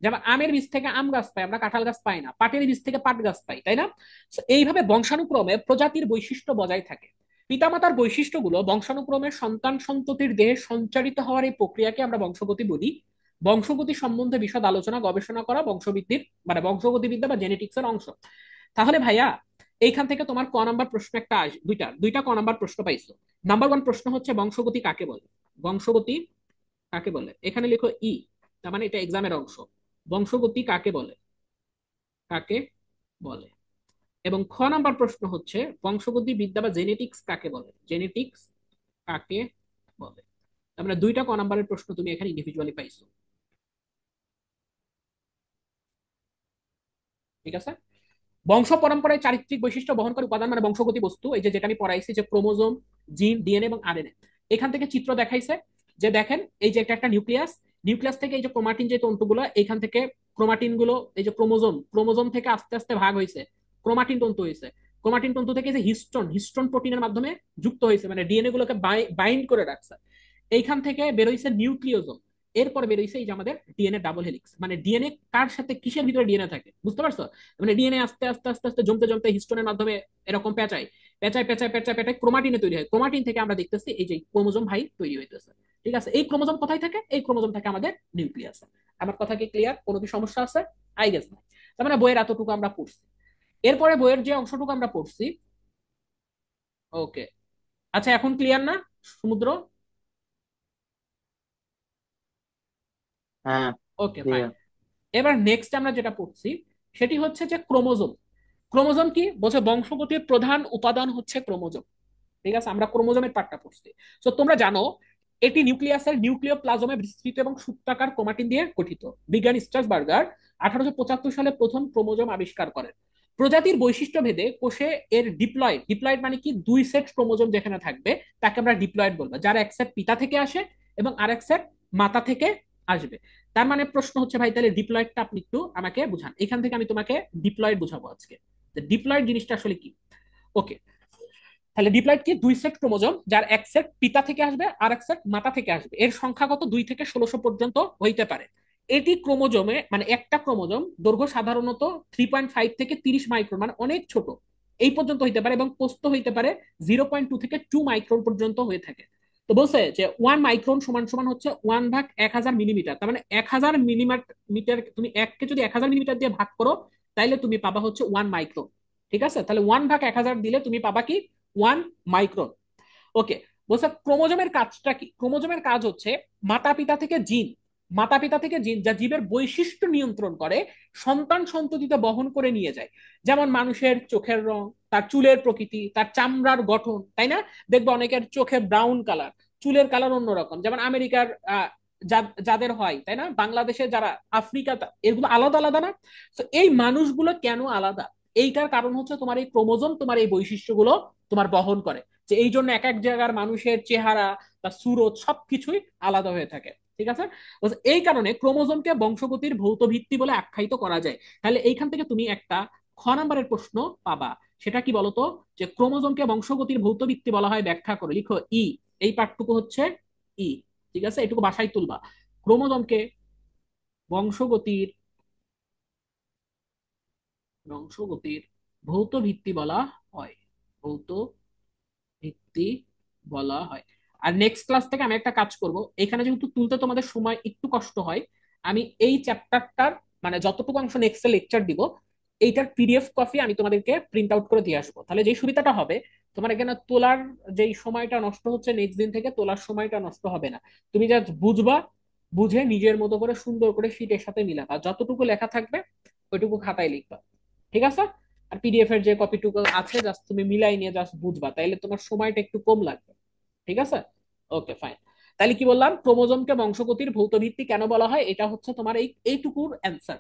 Speaker 1: যেমন আমের বীজ থেকে আম গাছ পাই আমরা, কাঁঠাল গাছ পাই না। পাটের বীজ থেকে পাট গাছ পাই, তাই না? So, এইভাবে বংশানুক্রমে প্রজাতির বৈশিষ্ট্য বজায় থাকে। পিতামাতার বৈশিষ্ট্যগুলো বংশানুক্রমে সন্তান সন্ততির দেহে সঞ্চারিত হওয়ার এই প্রক্রিয়াকে আমরা বংশগতি বলি। বংশগতি সম্বন্ধে বিশদ আলোচনা গবেষণা করা বংশবৃদ্ধির মানে বংশগতিবিদ্যা বা জেনেটিক্স এর অংশ। তাহলে ভাইয়া, এইখান থেকে তোমার ক নাম্বার প্রশ্ন একটা দুইটা দুইটা ক নাম্বার প্রশ্ন পাইছো। নাম্বার ওয়ান প্রশ্ন হচ্ছে বংশগতি কাকে বলে? বংশগতি কাকে বলে? এখানে লিখো ই, তার মানে এটা এক্সামের অংশ। বংশগতি কাকে বলে? কাকে বলে? এবং খ নাম্বার প্রশ্ন হচ্ছে বংশগতি বিদ্যা বা জেনেটিক্স কাকে বলে? জেনেটিক্স কাকে বলে? তার মানে দুইটা ক নাম্বারের প্রশ্ন তুমি এখানে ইন্ডিভিজুয়ালি পাইছো। ঠিক আছে। বংশ পরম্পরায় চারিত্রিক বৈশিষ্ট্য বহন করে উপাদান মানে বংশগতি বস্তু, এই যে যেটা আমি পড়াইছি, যে ক্রোমোজোম, জিন, ডিএনএ এবং আরএনএ। এখান থেকে চিত্র দেখাইছে, যে দেখেন এই যে একটা নিউক্লিয়াস, নিউক্লিয়াস থেকে এই যে ক্রোমাটিন যে তন্তুগুলো, এখান থেকে ক্রোমাটিন গুলো এই যে ক্রোমোজোম, ক্রোমোজোম থেকে আস্তে আস্তে ভাগ হয়েছে, ক্রোমাটিন তন্তু হয়েছে। ক্রোমাটিন তন্তু থেকে যে হিস্টোন, হিস্টোন প্রোটিনের মাধ্যমে যুক্ত হয়েছে, মানে ডিএনএ গুলোকে বাইন্ড করে রাখছে। এইখান থেকে বেরোইছে নিউক্লিওজোম। এরপর বেরোইছে এই যে আমাদের ডিএনএ ডাবল হেলিক্স। মানে ডিএনএ কার সাথে কিসের ভিতরে ডিএনএ থাকে, বুঝতে পারছো? মানে ডিএনএ আস্তে আস্তে আস্তে আস্তে জমতে জমতে হিস্টোনের মাধ্যমে এরকম পেঁচায়, পেঁচায় ক্রোমাটিনে তৈরি হয়। ক্রোমাটিন থেকে আমরা দেখতেছি এই যে ক্রোমোজোম ভাই তৈরি হইতেছে। ঠিক আছে, এই ক্রোমোজোম কোথায় থাকে? এই ক্রোমোজোম থাকে আমাদের নিউক্লিয়াসে। আমার কথা কি ক্লিয়ার? কোনো কি সমস্যা আছে? আই গেস না। তার মানে বইয়ের এতটুকু আমরা পড়ছি। এরপরে বইয়ের যে অংশটুকু আমরা পড়ছি, ওকে। আচ্ছা, এখন ক্লিয়ার না সমুদ্র?
Speaker 4: হ্যাঁ,
Speaker 1: ওকে, ফাইন।
Speaker 4: ক্লিয়ার।
Speaker 1: এবার নেক্সট আমরা যেটা পড়ছি সেটি হচ্ছে যে ক্রোমোজোম। ক্রোমোজোম কি বলছে? বংশগতির প্রধান উপাদান হচ্ছে ক্রোমোজোম। ঠিক আছে, আমরা ক্রোমোজোমের পার্টটা পড়ছি। তো তোমরা জানো এটি নিউক্লিয়াসের নিউক্লিওপ্লাজমে বিস্তৃত এবং সুত্রাকার ক্রোমাটিন দিয়ে গঠিত। বিজ্ঞানী স্ট্রাসবার্গার 1875 সালে প্রথম ক্রোমোজোম আবিষ্কার করেন। প্রজাতির বৈশিষ্ট্য ভেদে কোষে এর ডিপ্লয়েড, ডিপ্লয়েড মানে কি, দুই সেট ক্রোমোজোম যেখানে থাকবে তাকে আমরা ডিপ্লয়েড বলবো, যার এক সেট পিতা থেকে আসে এবং আরেক সেট মাতা থেকে আসবে। তার মানে প্রশ্ন হচ্ছে ভাই, তাহলে ডিপ্লয়েডটা আপনি একটু আমাকে বুঝান। এখান থেকে আমি তোমাকে ডিপ্লয়েড বুঝাবো আজকে, ডিপ্লয়েড জিনিসটা আসলে কি। ওকে, তাহলে ডিপ্লয়েড কি? দুই সেট ক্রোমোজোম, যার এক সেট পিতা থেকে আসবে আর এক সেট মাতা থেকে আসবে। এর সংখ্যাগত 2 থেকে 1600 পর্যন্ত হইতে পারে। এটি ক্রোমোজোমে মানে একটা ক্রোমোজোম দৈর্ঘ্য সাধারণত 3.5 থেকে 30 মাইক্রন, মানে অনেক ছোট, এই পর্যন্ত হইতে পারে, এবং প্রস্থ হইতে পারে 0.2 থেকে 2 মাইক্রন পর্যন্ত হয়ে থাকে। তো বলছে যে 1 মাইক্রন সমান সমান হচ্ছে 1/1000 মিলিমিটার। তার মানে 1000 মিলিমিটার, তুমি এককে যদি 1000 মিলিমিটার দিয়ে ভাগ করো তাইলে তুমি পাবা হচ্ছে 1 মাইক্রন। ঠিক আছে, তাহলে 1/1000 দিলে তুমি পাবা কি? 1 মাইক্রন। ওকে। বলছে ক্রোমোজোমের কাজটা কি? ক্রোমোজোমের কাজ হচ্ছে মাতা পিতা থেকে জিন, মাতা পিতা থেকে জিন যা জীবের বৈশিষ্ট্য নিয়ন্ত্রণ করে সন্তান সন্ততিতে বহন করে নিয়ে যায়। যেমন মানুষের চোখের রং, তার চুলের প্রকৃতি, তার চামড়ার গঠন, তাই না? দেখবে অনেকের চোখে ব্রাউন কালার, চুলের কালার অন্যরকম, যেমন আমেরিকার যাদের হয়, তাই না? বাংলাদেশে যারা, আফ্রিকা, এগুলো আলাদা আলাদা না? তো এই মানুষগুলো কেন আলাদা? এইটার কারণ হচ্ছে তোমার এই ক্রোমোজোম তোমার এই বৈশিষ্ট্যগুলো তোমার বহন করে। যে এই জন্য এক এক জায়গার মানুষের চেহারা বা সুরত সবকিছুই আলাদা হয়ে থাকে। ঠিক আছে। এই কারণে ক্রোমোজোমকে বংশগতির ভৌত ভিত্তি বলে আখ্যায়িত করা যায়। তাহলে এইখান থেকে তুমি একটা খ নাম্বারের প্রশ্ন পাবা। সেটা কি বলতো? যে ক্রোমোজোমকে বংশগতির ভৌত ভিত্তি বলা হয়, ব্যাখ্যা করে লিখো ই। এই পাঠটুকু হচ্ছে ই। ঠিক আছে, এটুকু বাসায় তুলবা। ক্রোমোজোমকে বংশগতির বংশগতির ভৌত ভিত্তি বলা হয়। ভৌত ভিত্তি বলা হয়। আর নেক্সট ক্লাস থেকে আমি একটা কাজ করব, এখানে যেহেতু তুলতে তোমাদের সময় একটু কষ্ট হয়, আমি এই চ্যাপ্টারটার মানে যতটুকু অংশ নেক্সটে লেকচার দিব, এইটার পিডিএফ কপি আমি তোমাদেরকে প্রিন্ট আউট করে দিয়ে আসবো। তাহলে যেই সুবিধাটা হবে, তোমার এখানে তোলার যেই সময়টা নষ্ট হচ্ছে নেক্সট দিন থেকে তোলার সময়টা নষ্ট হবে না। তুমি জাস্ট বুঝবা, বুঝে নিজের মতো করে সুন্দর করে শীটের সাথে মিলাবা, যতটুকু লেখা থাকবে ওইটুকু খাতায় লিখবা, ঠিক আছে? আর পিডিএফ এর যে কপিটুকু আছে জাস্ট তুমি মিলাই নিয়ে জাস্ট বুঝবা, তাইলে তোমার সময়টা একটু কম লাগবে, ঠিক আছে? Okay fine. তাহলে কি বললাম, ক্রোমোজোমকে বংশগতির ভৌত ভিত্তি কেন বলা হয়, এটা হচ্ছে তোমার এইটুকুর অ্যান্সার,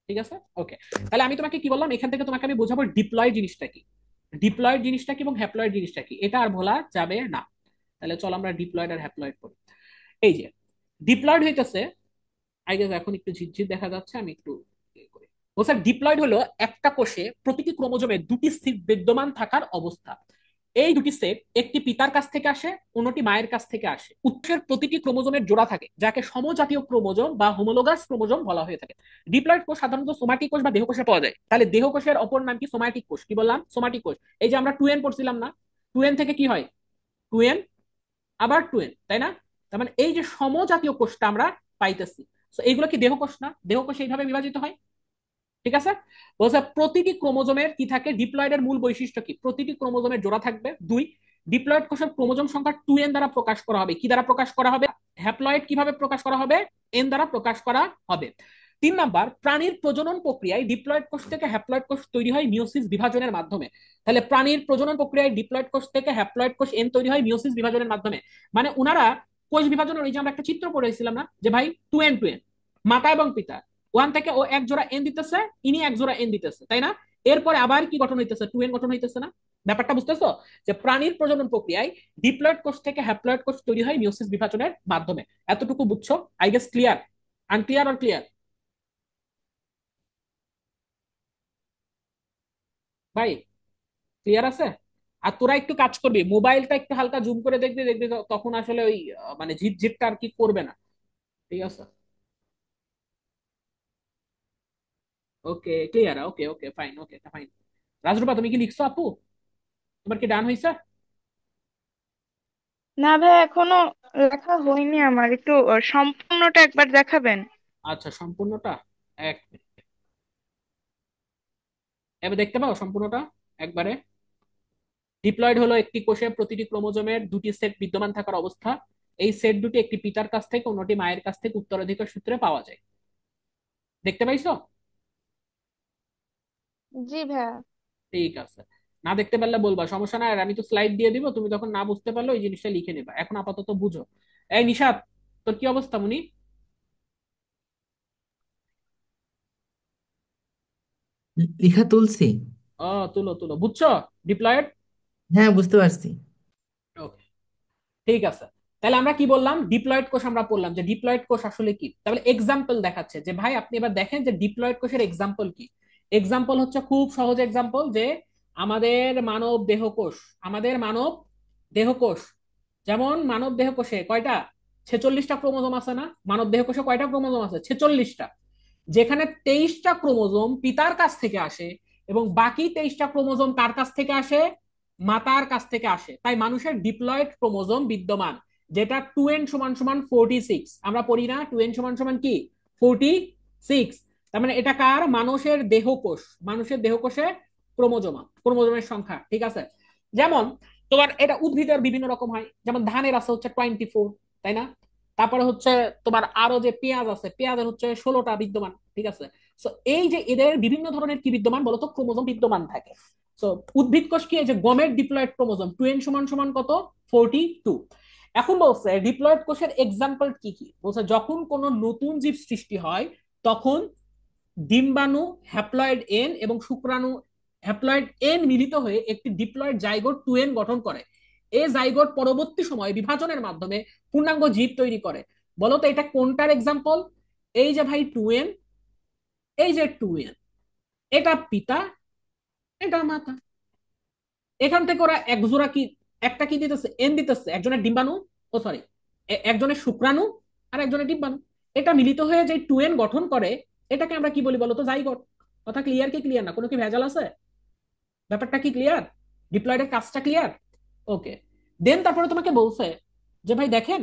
Speaker 1: ঠিক আছে? ওকে। তাহলে আমি তোমাকে কি বললাম, এখান থেকে তোমাকে আমি বোঝাবো ডিপ্লয়েড জিনিসটা কি, ডিপ্লয়েড জিনিসটা কি এবং হ্যাপ্লয়েড জিনিসটা কি, এটা আর ভোলা যাবে না। তাহলে চল আমরা ডিপ্লয়েড আর হ্যাপ্লয়েড করি। এই যে ডিপ্লয়েড হইতেছে, আই গেস এখন একটু ঝিরঝির দেখা যাচ্ছে, আমি একটু করি। ও স্যার, ডিপ্লয়েড হলো একটা কোষে প্রতিটি ক্রোমোজোমে দুটি সেট বিদ্যমান থাকার অবস্থা। এই দুটি সেট একটি পিতার কাছ থেকে আসে, অন্যটি মায়ের কাছ থেকে আসে। উৎসের প্রতিটি ক্রোমোজোমের জোড়া থাকে, যাকে সমজাতীয় ক্রোমোজোম বা হোমোলোগাস ক্রোমোজোম বলা হয়ে থাকে। ডিপ্লয়েড কোষ সাধারণত সোমাটিক কোষ বা দেহকোষে পাওয়া যায়। তাহলে দেহকোষের অপর নাম কি? সোমাটিক কোষ। কি বললাম? সোমাটিক কোষ। এই যে আমরা 2n পড়ছিলাম না, 2n থেকে কি হয়? 2n আবার 2n, তাই না? তার মানে এই যে সমজাতীয় কোষটা আমরা পাইতেছি, তো এইগুলো কি দেহকোষ না? দেহকোষ এইভাবে বিভাজিত হয়, ঠিক আছে? বলছে প্রতিটি ক্রোমোজোমের কি থাকে, ডিপ্লয়েডের মূল বৈশিষ্ট্য কি? প্রতিটি ক্রোমোজোমের জোড়া থাকবে 2। ডিপ্লয়েড কোষের ক্রোমোজোম সংখ্যা 2n দ্বারা প্রকাশ করা হবে। কি দ্বারা প্রকাশ করা হবে? হ্যাপ্লয়েড কিভাবে প্রকাশ করা হবে? n দ্বারা প্রকাশ করা হবে। 3 নাম্বার, প্রাণীর প্রজনন প্রক্রিয়ায় ডিপ্লয়েড কোষ থেকে হ্যাপ্লয়েড কোষ তৈরি হয় মিওসিস বিভাজনের মাধ্যমে। তাহলে প্রাণীর প্রজনন প্রক্রিয়ায় ডিপ্লয়েড কোষ থেকে হ্যাপ্লয়েড কোষ n তৈরি হয় মিওসিস বিভাজনের মাধ্যমে। মানে উনারা কোষ বিভাজনের, ওই যে আমরা একটা চিত্র পড়েছিলাম না, যে ভাই 2n মাতা এবং পিতা, ওয়ান থেকে ও এক জোড়া এন দিতেছে, ইনি এক জোড়া এন দিতেছে, তাই না? এরপরে আবার কি গঠন হইতেছে? 2n গঠন হইতেছে না? ব্যাপারটা বুঝতেছো? যে প্রাণীর প্রজনন প্রক্রিয়ায় ডিপ্লয়েড কোষ থেকে হ্যাপ্লয়েড কোষ তৈরি হয় মিওসিস বিভাজনের মাধ্যমে। এতটুকু বুঝছো? I guess clear? আনক্লিয়ার আর ক্লিয়ার? ভাই ক্লিয়ার আছে? আর তোরা একটু কাজ করবি, মোবাইলটা একটু হালকা জুম করে দেখবি, দেখবি তখন আসলে ওই মানে ঝিটঝিটটা আর কি করবে না, ঠিক আছে? Okay clear, okay okay fine, okay fine. Rajrupa তুমি কি লিখছো আপু? তোমার কি ডান হয়েছে?
Speaker 3: না ভাই, এখনো লেখা হয়নি আমার। একটু সম্পূর্ণটা একবার দেখাবেন?
Speaker 1: আচ্ছা সম্পূর্ণটা, এক মিনিট। এবার দেখতে পাও সম্পূর্ণটা একবারে? ডিপ্লয়েড হলো একটি কোষে প্রতিটি ক্রোমোজোমের দুটি সেট বিদ্যমান থাকার অবস্থা। এই সেট দুটি একটি পিতার কাছ থেকে অন্যটি মায়ের কাছ থেকে উত্তরাধিকার সূত্রে পাওয়া যায়। দেখতে পাইছো?
Speaker 3: জি ভাইয়া।
Speaker 1: ঠিক আছে। না দেখতে পারলে বলবা, সমস্যা নাই, আর আমি তো স্লাইড দিয়ে দিব, তুমি তখন না বুঝতে পারলে ওই জিনিসটা লিখে নেবা। এখন আপাতত বুঝো। এই নিশাত, তোর কি অবস্থা মুনি?
Speaker 5: লেখা তুলছি।
Speaker 1: ও, তুলো তুলো, বুঝছো ডিপ্লয়েড?
Speaker 5: হ্যাঁ, বুঝতে পারছি।
Speaker 1: ওকে, ঠিক আছে। তাহলে আমরা কি বললাম, ডিপ্লয়েড কোষ আমরা পড়লাম, যে ডিপ্লয়েড কোষ আসলে কি। তাহলে এক্সাম্পল দেখাচ্ছে যে ভাই আপনি এবার দেখেন যে ডিপ্লয়েড কোষের এক্সাম্পল কি। এক্সাম্পল হচ্ছে খুব সহজ এক্সাম্পল, যে আমাদের মানব দেহকোষ, আমাদের মানব দেহকোষ, যেমন মানব দেহকোষে কয়টা? 46টা ক্রোমোজোম আছে না? মানব দেহকোষে কয়টা ক্রোমোজোম আছে? 46টা। যেখানে 23টা ক্রোমোজোম পিতার কাছ থেকে আসে এবং বাকি 23টা ক্রোমোজোম কার কাছ থেকে আসে? মাতার কাছ থেকে আসে। তাই মানুষের ডিপ্লয়েড ক্রোমোজোম বিদ্যমান, যেটা 2n সমান সমান 46। আমরা পড়ি না 2n সমান সমান কি? 46। তার মানে এটা কার? মানুষের দেহকোষ। মানুষের দেহকোষে ক্রোমোজোমের সংখ্যা, ঠিক আছে? যেমন তোমার এটা উদ্ভিদের বিভিন্ন রকম হয়, যেমন ধানের আছে হচ্ছে 24, তাই না? তারপরে হচ্ছে তোমার আরো যে পেঁয়াজ আছে, পেঁয়াজের হচ্ছে 16টা বিদ্যমান, ঠিক আছে? তো এই যে এদের বিভিন্ন ধরনের কি বিদ্যমান বলতো? ক্রোমোজোম বিদ্যমান থাকে। তো উদ্ভিদ কোষ কি? এই যে গমের ডিপ্লয়েড ক্রোমোজোম 2n সমান সমান কত? 42। এখন বলছে ডিপ্লয়েড কোষের এক্সাম্পল কি কি। বলছে যখন কোনো নতুন জীব সৃষ্টি হয়, তখন ডিম্বাণু হ্যাপ্লয়েড এন এবং শুক্রাণু হ্যাপ্লয়েড এন মিলিত হয়ে একটি ডিপ্লয়েড জাইগোট 2n গঠন করে। এই জাইগোট পরবর্তী সময়ে বিভাজনের মাধ্যমে পূর্ণাঙ্গ জীব তৈরি করে। বলতো এটা কোনটার এক্সাম্পল? এই যে ভাই 2n, এই যে 2n, এটা পিতা, এটা মাতা। এখান থেকে ওরা এক জোড়া কি, একটা কি দিতেছে? এন দিতেছে। একজনের ডিম্বাণু, ও সরি, একজনের শুক্রাণু আর একজনের ডিম্বাণু, এটা মিলিত হয়ে যে 2n গঠন করে, এটাকে আমরা কি বলি বলতো? জাইগোট। কথা ক্লিয়ার কি ক্লিয়ার না? কোনো কি ভেজাল আছে? ব্যাপারটা কি ক্লিয়ার? ডিপ্লয়েডের কাজটা ক্লিয়ার? ওকে, দেন তারপরে তোমাকে বলছে যে ভাই দেখেন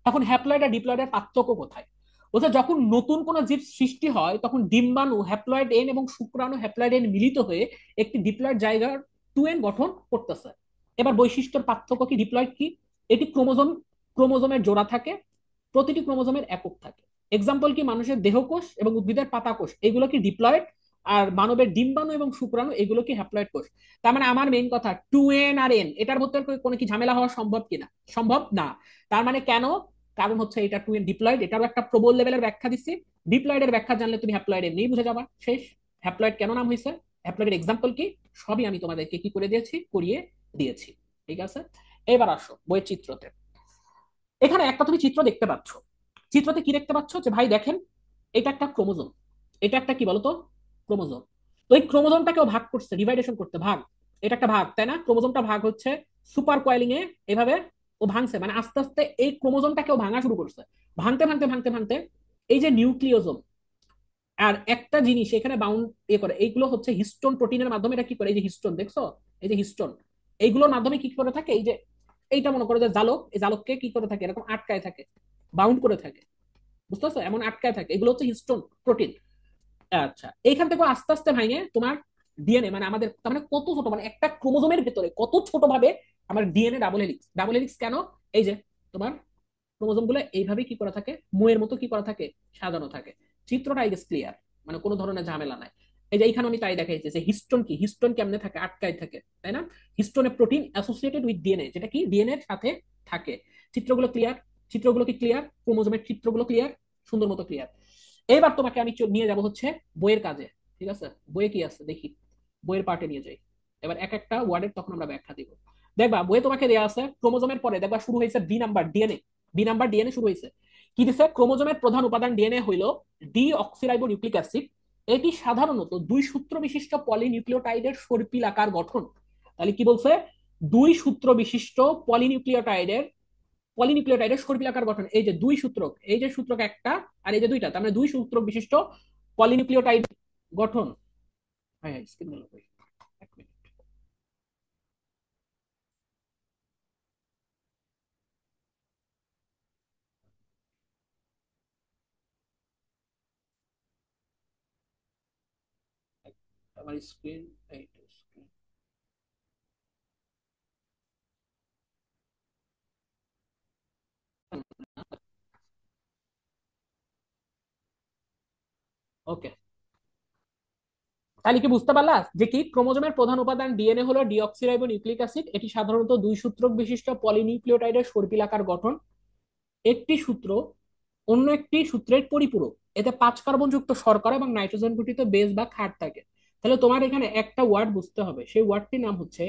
Speaker 1: এখন হ্যাপ্লয়েড আর ডিপ্লয়েডের পার্থক্য কোথায়। বলছে যখন নতুন কোনো জীব সৃষ্টি হয় তখন ডিম্বাণু হ্যাপ্লয়েড এন এবং শুক্রাণু হ্যাপ্লয়েড এন মিলিত হয়ে একটি ডিপ্লয়েড জায়গার 2n গঠন করতেছে। এবার বৈশিষ্ট্যের পার্থক্য কি? ডিপ্লয়েড কি? এটি ক্রোমোজোমের জোড়া থাকে, প্রতিটি ক্রোমোজোমের একক থাকে। এক্সাম্পল কি? মানুষের দেহকোষ এবং উদ্ভিদের পাতাকোষ এগুলো কি ডিপ্লয়েড, আর মানবের ডিম্বাণু এবং শুক্রাণু এগুলো কি হ্যাপ্লয়েড কোষ। তার মানে আমার মেইন কথা 2n আর n এটার মধ্যে কোনো কি ঝামেলা হওয়া সম্ভব কিনা? সম্ভব না। তার মানে কেন? কারণ হচ্ছে এটা 2n ডিপ্লয়েড, এটারও একটা প্রবল লেভেলের ব্যাখ্যা দিচ্ছি। ডিপ্লয়েডের ব্যাখ্যা জানলে তুমি হ্যাপ্লয়েড এমনি বুঝে যাবা, শেষ। হ্যাপ্লয়েড কেন নাম হয়েছে, হ্যাপ্লয়েডের এক্সাম্পল কি, সবই আমি তোমাদেরকে কি করে দিয়েছি, করিয়ে দিয়েছি। ঠিক আছে, এবার আসো বইয়ের চিত্রতে। এখানে একটা তুমি চিত্র দেখতে পাচ্ছ। চিত্রতে কি দেখতে পাচ্ছ? যে ভাই দেখেন এটা একটা ক্রোমোজোম, এটা একটা কি বলতো, ক্রোমোজোম। তো এই ক্রোমোজোমটাকেও ভাগ করছে, ডিভাইডেশন করতে, ভাগ। এটা একটা ভাগ, তাই না? ক্রোমোজোমটা ভাগ হচ্ছে সুপার কয়েলিং এ, এভাবে ও ভাঙছে, মানে আস্তে আস্তে এই ক্রোমোজোমটাকেও ভাঙা শুরু করছে। ভাঙতে ভাঙতে ভাঙতে ভাঙতে এই যে নিউক্লিওজোম, আর একটা জিনিস এখানে বাউন্ড ইয়ে করে, এইগুলো হচ্ছে হিস্টোন প্রোটিনের মাধ্যমে এটা কি করে, এই যে হিস্টোন দেখছো, এই যে হিস্টোন, এইগুলোর মাধ্যমে কি করে থাকে, এই যে এইটা মনে করো যে জালক, এই জালককে কি করে থাকে, এরকম আটকায় থাকে, বাউন্ড করে থাকে, বুঝতেছো, এমন আটকায় থাকে, এগুলো হচ্ছে হিস্টোন প্রোটিন। আচ্ছা, এইখান থেকে আস্তে আস্তে ভাঙে তোমার ডিএনএ, মানে আমাদের তার মানে কত ছোট, মানে একটা ক্রোমোজোমের ভেতরে কত ছোট ভাবে আমার DNA double helix. Double helix কেন? এই যে তোমার ক্রোমোজোম গুলো এইভাবে কি করা থাকে, মইয়ের মতো কি করা থাকে, সাজানো থাকে। চিত্রটা আই গেস ক্লিয়ার, মানে কোনো ধরনের ঝামেলা নাই। এই যে এইখানে আমি তাই দেখাইছি যে হিস্টোন কি, হিস্টোন কেমনে থাকে, আটকায় থাকে, তাই না? হিস্টোনে প্রোটিন অ্যাসোসিয়েটেড উইথ ডিএনএ, যেটা কি ডিএনএ এর সাথে থাকে। চিত্রগুলো ক্লিয়ার? চিত্রগুলো কি ক্লিয়ার? ক্রোমোজোমের চিত্রগুলো ক্লিয়ার? সুন্দর মতো ক্লিয়ার। এবার তোমাকে আমি নিয়ে যাব হচ্ছে বইয়ের কাজে। ঠিক আছে, বইয়ে কি আছে দেখি, বইয়ের পার্টে নিয়ে যাই। এবার এক একটা ওয়ার্ডের তখন আমরা ব্যাখ্যা দিব। দেখবা বইয়ে তোমাকে দেওয়া আছে ক্রোমোজোমের পরে দেখবা শুরু হয়েছে B number DNA. B number DNA শুরু হয়েছে। কি দিছে? ক্রোমোজোমের প্রধান উপাদান ডিএনএ হইল ডি অক্সিরাইবো নিউক্লিক অ্যাসিড। এটি সাধারণত দুই সূত্র বিশিষ্ট পলিনিউক্লিওটাইডের সর্পিল আকার গঠন। তাহলে কি বলছে? দুই সূত্র বিশিষ্ট পলিনিউক্লিওটাইডের পলিনিউক্লিওটাইডের সর্পিল আকার গঠন। এই যে দুই সূত্রক, এই যে সূত্রক একটা আর এই যে দুইটা, তার মানে দুই সূত্রক বিশিষ্ট পলিনিউক্লিওটাইড গঠন। হ্যাঁ হ্যাঁ, স্ক্রিন গেল কই? এক মিনিট। আমার স্ক্রিন, এই স্ক্রিন। ওকে, তাহলে কি বুঝতে পারলা যে কি ক্রোমোজোমের প্রধান উপাদান ডিএনএ হলো ডিঅক্সিরাইবো নিউক্লিক অ্যাসিড। এটি সাধারণত দুই সূত্রক বিশিষ্ট পলিনিউক্লিওটাইডের সর্পিল আকার গঠন। একটি সূত্র অন্য একটি সূত্রের পরিপূরক। এতে 5 কার্বন যুক্ত শর্করা এবং নাইট্রোজেন ঘটিত বেস বা ক্ষার থাকে। তাহলে তোমার এখানে একটা ওয়ার্ড বুঝতে হবে, সেই ওয়ার্ডটির নাম হচ্ছে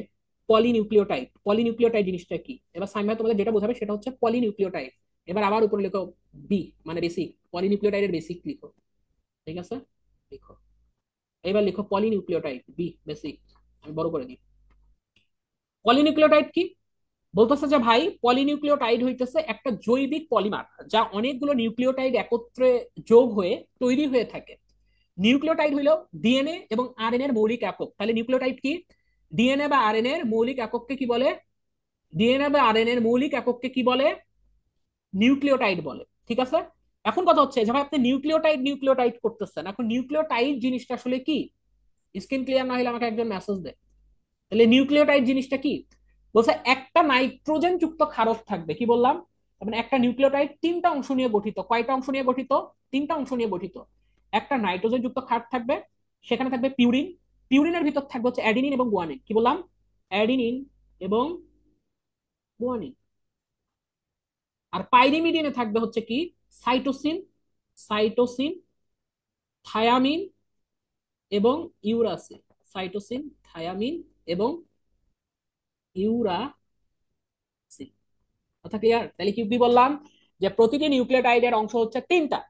Speaker 1: পলিনিউক্লিওটাইড। পলিনিউক্লিওটাইড জিনিসটা কি? এবার সাইমা তোমাদের যেটা বোঝাবে সেটা হচ্ছে পলিনিউক্লিওটাইড। এবার আবার উপরে লিখো বি, মানে বেসিক, পলিনিউক্লিওটাইডের বেসিক লিখো। ঠিক আছে, লিখো। এবার লিখো পলিনিউক্লিওটাইড বি বেসিক, আমি বড় করে দিই। পলিনিউক্লিওটাইড কি? বলতেছে যে ভাই পলিনিউক্লিওটাইড হইতেছে একটা জৈবিক পলিমার যা অনেকগুলো নিউক্লিওটাইড একত্রে যোগ হয়ে তৈরি হয়ে থাকে। নিউক্লিওটাইড হইল ডিএনএ এবং আরএনএ এর মৌলিক একক। তাহলে নিউক্লিওটাইড কি? ডিএনএ বা আরএনএ এর মৌলিক একককে কি বলে? ডিএনএ বা আরএনএ এর মৌলিক একককে কি বলে? নিউক্লিওটাইড বলে। ঠিক আছে, এখন কথা হচ্ছে যে ভাই আপনি নিউক্লিওটাইড নিউক্লিওটাইড করতেছেন, এখন নিউক্লিওটাইড জিনিসটা আসলে কি? স্ক্রিন ক্লিয়ার না হলে আমাকে একজন মেসেজ দেয়। তাহলে নিউক্লিওটাইড জিনিসটা কি? বলছে একটা নাইট্রোজেন যুক্ত ক্ষারক থাকবে। কি বললাম? মানে একটা নিউক্লিওটাইড তিনটা অংশ নিয়ে গঠিত। কয়টা অংশ নিয়ে গঠিত? তিনটা অংশ নিয়ে গঠিত। একটা নাইট্রোজেন যুক্ত ক্ষার থাকবে, সেখানে থাকবে পিউরিন। পিউরিনের ভিতর থাকবে হচ্ছে অ্যাডিনিন এবং গুয়ানিন। কি বললাম? অ্যাডিনিন এবং গুয়ানিন। আর পাইরিমিডিনে থাকবে হচ্ছে কি? সাইটোসিন, সাইটোসিন, থায়ামিন এবং ইউরাসিল। সাইটোসিন, থায়ামিন এবং ইউরাসিল। কথা ক্লিয়ার? তাহলে কি কি বললাম? যে প্রতিটি নিউক্লিওটাইডের অংশ হচ্ছে তিনটা।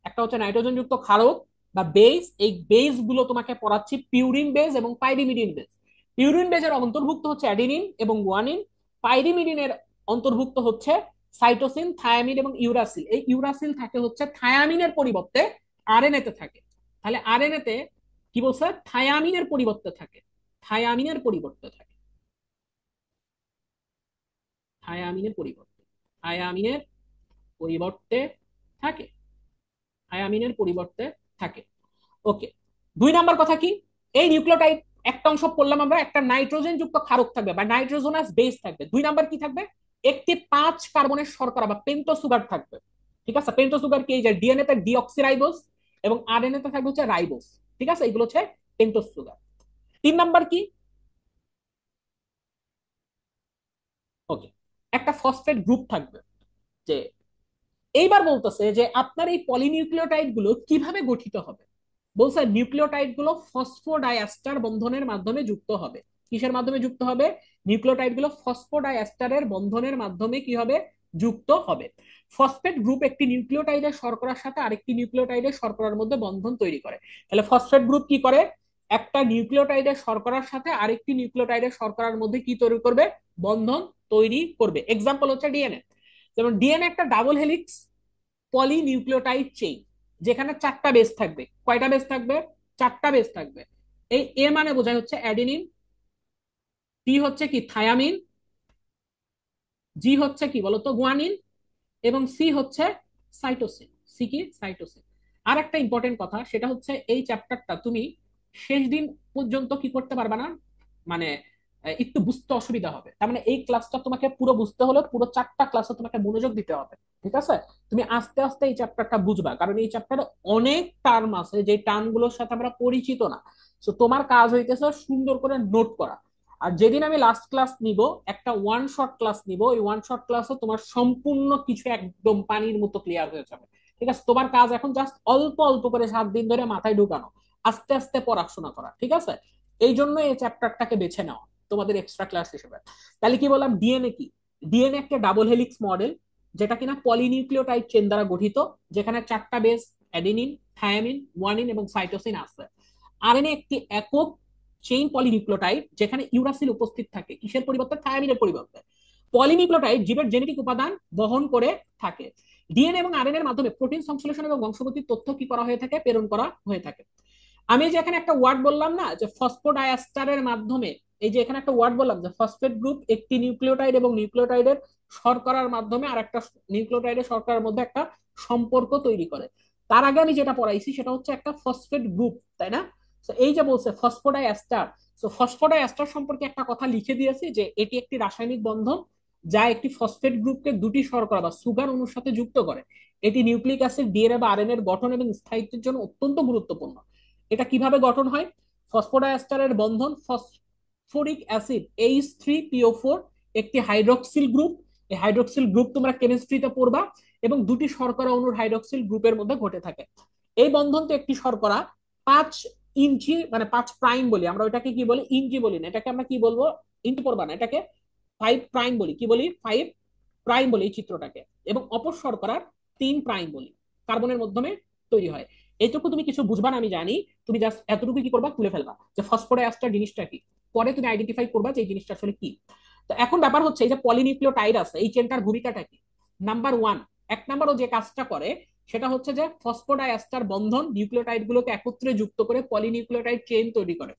Speaker 1: একটা হচ্ছে নাইট্রোজেন যুক্ত ক্ষারক বা বেস, এই বেস গুলো তোমাকে পড়াচ্ছি পিউরিন বেস এবং পাইরিমিডিন বেস। পিউরিন বেসের অন্তর্ভুক্ত হচ্ছে অ্যাডিনিন এবং গুয়ানিন। পাইরিমিডিনের অন্তর্ভুক্ত হচ্ছে সাইটোসিন, থায়ামিন এবং ইউরাসিল। এই ইউরাসিল থাকে হচ্ছে থায়ামিনের পরিবর্তে আরএনএ তে থাকে। তাহলে আরএনএ তে কি বলছে? থায়ামিনের পরিবর্তে থাকে, থায়ামিনের পরিবর্তে থাকে। থায়ামিনের পরিবর্তে, থায়ামিনের পরিবর্তে থাকে, থায়ামিনের পরিবর্তে থাকে। ওকে, 2 নাম্বার কথা কি, এই নিউক্লিওটাইড একটা অংশ পড়লাম আমরা, একটা নাইট্রোজেন যুক্ত ক্ষারক থাকবে বা নাইট্রোজেনাস বেস থাকবে। 2 নাম্বার কি থাকবে, একটি 5 কার্বনের শর্করা বা পেন্টো সুগার থাকবে। ঠিক আছে, পেন্টো সুগার কি, এই যে ডিএনএ তে ডিঅক্সিরাইবোজ এবং আরএনএ তে থাকবে হচ্ছে রাইবোজ। ঠিক আছে, এগুলো হচ্ছে পেন্টো সুগার। 3 নাম্বার কি, ওকে, একটা ফসফেট গ্রুপ থাকবে। যে এইবার বলতেছে যে আপনার এই পলিনিউক্লিওটাইড গুলো কিভাবে গঠিত হবে। বলছে নিউক্লিওটাইড গুলো ফসফোডাইএস্টার বন্ধনের মাধ্যমে যুক্ত হবে। কিসের মাধ্যমে যুক্ত হবে, নিউক্লিওটাইড গুলো ফসফোডাইএস্টারের বন্ধনের মাধ্যমে কি হবে, যুক্ত হবে। ফসফেট গ্রুপ একটি নিউক্লিওটাইডের শর্করার সাথে আরেকটি নিউক্লিওটাইডের শর্করার মধ্যে বন্ধন তৈরি করে। তাহলে ফসফেট গ্রুপ কি করে, একটা নিউক্লিওটাইডের শর্করার সাথে আরেকটি নিউক্লিওটাইডের শর্করার মধ্যে কি তৈরি করবে, বন্ধন তৈরি করবে। এক্সাম্পল হচ্ছে ডিএনএ। যেমন ডিএনএ একটা ডাবল হেলিক্স পলিনিউক্লিওটাইড চেইন, যেখানে 4টা বেস থাকবে। কয়টা বেস থাকবে, 4টা বেস থাকবে। এই এ মানে বোঝায় হচ্ছে অ্যাডিনিন, টি হচ্ছে কি থায়ামিন, জি হচ্ছে কি বলতো গুয়ানিন, এবং সি হচ্ছে সাইটোসিন। সি কি, সাইটোসিন। আর একটা ইম্পর্টেন্ট কথা, সেটা হচ্ছে এই চ্যাপ্টারটা তুমি শেষ দিন পর্যন্ত কি করতে পারবে না, মানে একটু বুঝতে অসুবিধা হবে। তার মানে এই ক্লাসটা তোমাকে পুরো বুঝতে হলে পুরো 4টা ক্লাসে তোমাকে মনোযোগ দিতে হবে। ঠিক আছে, তুমি আস্তে আস্তে এই চ্যাপ্টারটা বুঝবা, কারণ এই চ্যাপ্টারে অনেক টার্ম আছে যে টার্মগুলোর সাথে আমরা পরিচিত না। তো তোমার কাজ হইতেছে সুন্দর করে নোট করা। আর যেদিন আমি লাস্ট ক্লাস নিব, একটা ওয়ান শট ক্লাস নিব, ওই ওয়ান শট ক্লাসে তোমার সম্পূর্ণ কিছু একদম পানির মতো ক্লিয়ার হয়ে যাবে। ঠিক আছে, তোমার কাজ এখন জাস্ট অল্প অল্প করে 7 দিন ধরে মাথায় ঢুকানো, আস্তে আস্তে পড়াশোনা করা। ঠিক আছে, এই জন্য এই চ্যাপ্টারটাকে বেছে নেওয়া তোমাদের এক্সট্রা ক্লাস হিসেবে। তাহলে কি বললাম, ডিএনএ কি, ডিএনএ একটা ডাবল হেলিক্স মডেল, যেটা কিনা পলিনিউক্লিওটাইড চেন দ্বারা গঠিত, যেখানে 4টা বেস অ্যাডিনিন, থায়ামিন, গুয়ানিন এবং সাইটোসিন আছে। আরএনএ একটি একক চেইন পলিনিউক্লিওটাইড, যেখানে ইউরাসিল উপস্থিত থাকে কিসের পরিবর্তে, থায়ামিনের পরিবর্তে। পলিনিউক্লিওটাইড জীবের জেনেটিক উপাদান বহন করে থাকে। ডিএনএ এবং আরএনএ এর মাধ্যমে প্রোটিন সংশ্লেষণ এবং বংশগতির তথ্য কি করা হয়ে থাকে, প্রেরণ করা হয়ে থাকে। আমি যে এখানে একটা ওয়ার্ড বললাম না, যে ফসফোডাইএস্টারের মাধ্যমে, এই যে এখানে একটা ওয়ার্ড বললাম যে ফসফেট গ্রুপ একটি নিউক্লিওটাইড এবং নিউক্লিওটাইডের শর্করার মাধ্যমে আর একটা নিউক্লিওটাইডের শর্করার মধ্যে একটা সম্পর্ক তৈরি করে। তার আগে আমি যেটা পড়াইছি সেটা হচ্ছে একটা ফসফেট গ্রুপ, তাই না। তো এই যে বলছে ফসফোডাইএস্টার, তো ফসফোডাইএস্টার সম্পর্কে একটা কথা লিখে দিয়েছি যে এটি একটি রাসায়নিক বন্ধন যা একটি ফসফেট গ্রুপকে দুটি শর্করা বা সুগার অণুর সাথে যুক্ত করে। এটি নিউক্লিক অ্যাসিড, ডিএনএ বা আরএনএ এর গঠন এবং স্থায়িত্বের জন্য অত্যন্ত গুরুত্বপূর্ণ। এটা কিভাবে গঠন হয়, ফসফোডাইএস্টারের বন্ধন ফসফরিক অ্যাসিড H3PO4 একটি হাইড্রক্সিল গ্রুপ, এই হাইড্রক্সিল গ্রুপ তোমরা কেমিস্ট্রিতে পড়বা, এবং দুটি শর্করা অণুর হাইড্রক্সিল গ্রুপের মধ্যে ঘটে থাকে। এই বন্ধনতে একটি শর্করা 5 ইঞ্চি, মানে 5 প্রাইম বলি আমরা, ওইটাকে কি বলি, ইঞ্চি বলি না, এটাকে আমরা কি বলবো, ইঞ্চি পড়বা না, এটাকে 5 প্রাইম বলি। কি বলি, 5 প্রাইম বলি এই চিত্রটাকে। এবং অপর শর্করার 3 প্রাইম বলি, কার্বনের মাধ্যমে তৈরি হয়। এইটুকু তুমি কিছু বুঝবা না আমি জানি, তুমি জাস্ট এতটুকু কি করবা, তুলে ফেলবা যে ফসফোডাইএস্টার জিনিসটা কি, পরে তুমি আইডেন্টিফাই করবা যে এই জিনিসটা আসলে কি। তো এখন ব্যাপার হচ্ছে এই যে পলিনিউক্লিওটাইড আছে, এই চেনটার ভূমিকাটা কি। নাম্বার 1, 1 নাম্বার ও যে কাজটা করে সেটা হচ্ছে যে ফসফোডাইএস্টার বন্ধন নিউক্লিওটাইড গুলোকে একত্রে যুক্ত করে পলিনিউক্লিওটাইড চেইন তৈরি করে।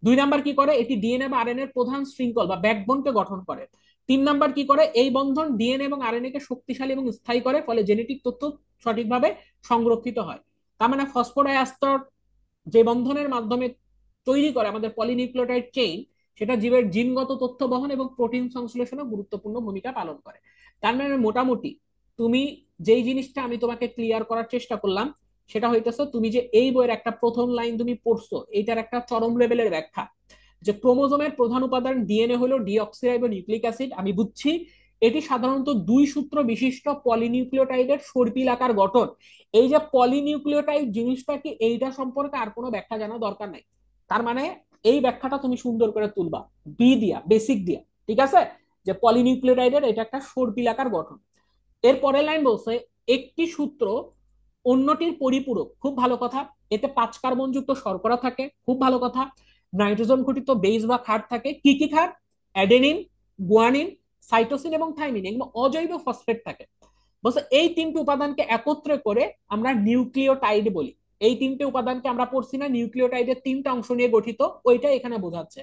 Speaker 1: 2 নাম্বার কি করে, এটি ডিএনএ বা আরএনএ এর প্রধান শৃঙ্খল বা ব্যাকবোনকে গঠন করে। 3 নাম্বার কি করে, এই বন্ধন ডিএনএ এবং আরএনএ কে শক্তিশালী এবং স্থায়ী করে, ফলে জেনেটিক তথ্য সঠিকভাবে সংরক্ষিত হয়। তার মানে ফসফোডাইএস্টার যে বন্ধনের মাধ্যমে তৈরি করে আমাদের পলিনিউক্লিওটাইড চেইন, সেটা জীবের জিনগত তথ্য বহন এবং প্রোটিন সংশ্লেষণে গুরুত্বপূর্ণ ভূমিকা পালন করে। তার মানে মোটামুটি তুমি যেই জিনিসটা আমি তোমাকে ক্লিয়ার করার চেষ্টা করলাম, সেটা হইতেছে তুমি যে এই বইয়ের একটা প্রথম লাইন তুমি পড়ছো, এইটার একটা চরম লেভেলের ব্যাখ্যা, যে ক্রোমোজোমের প্রধান উপাদান ডিএনএ হলো ডিঅক্সিরাইবো নিউক্লিক অ্যাসিড। আমি বুঝছি এটি সাধারণত 2 সূত্র বিশিষ্ট পলিনিউক্লিওটাইডের সর্পিল আকার গঠন। এই যে পলিনিউক্লিওটাইড জিনিসটা কি, এইটা সম্পর্কে আর কোনো ব্যাখ্যা জানা দরকার নাই। তার মানে এই ব্যাখ্যাটা তুমি সুন্দর করে তুলবা বি দিয়া, বেসিক দিয়া। ঠিক আছে, যে পলিনিউক্লিওটাইডের এটা একটা সর্পিল আকার গঠন। এর পরের লাইন বলছে একটি সূত্র অন্যটির পরিপূরক, খুব ভালো কথা। এতে 5 কার্বন যুক্ত শর্করা থাকে, খুব ভালো কথা। নাইট্রোজেন ঘটিত বেস বা ক্ষার থাকে, কি কি ক্ষার, অ্যাডেনিন, গুয়ানিন, সাইটোসিন এবং থাইমিন, এগুলো অজৈব ফসফেট থাকে। বলছে এই 3টি উপাদানকে একত্রে করে আমরা নিউক্লিওটাইড বলি। এই তিনটে উপাদানকে আমরা পড়ছি না, নিউক্লিওটাইডের তিনটা অংশ নিয়ে গঠিত, ওইটা এখানে বোঝাচ্ছে।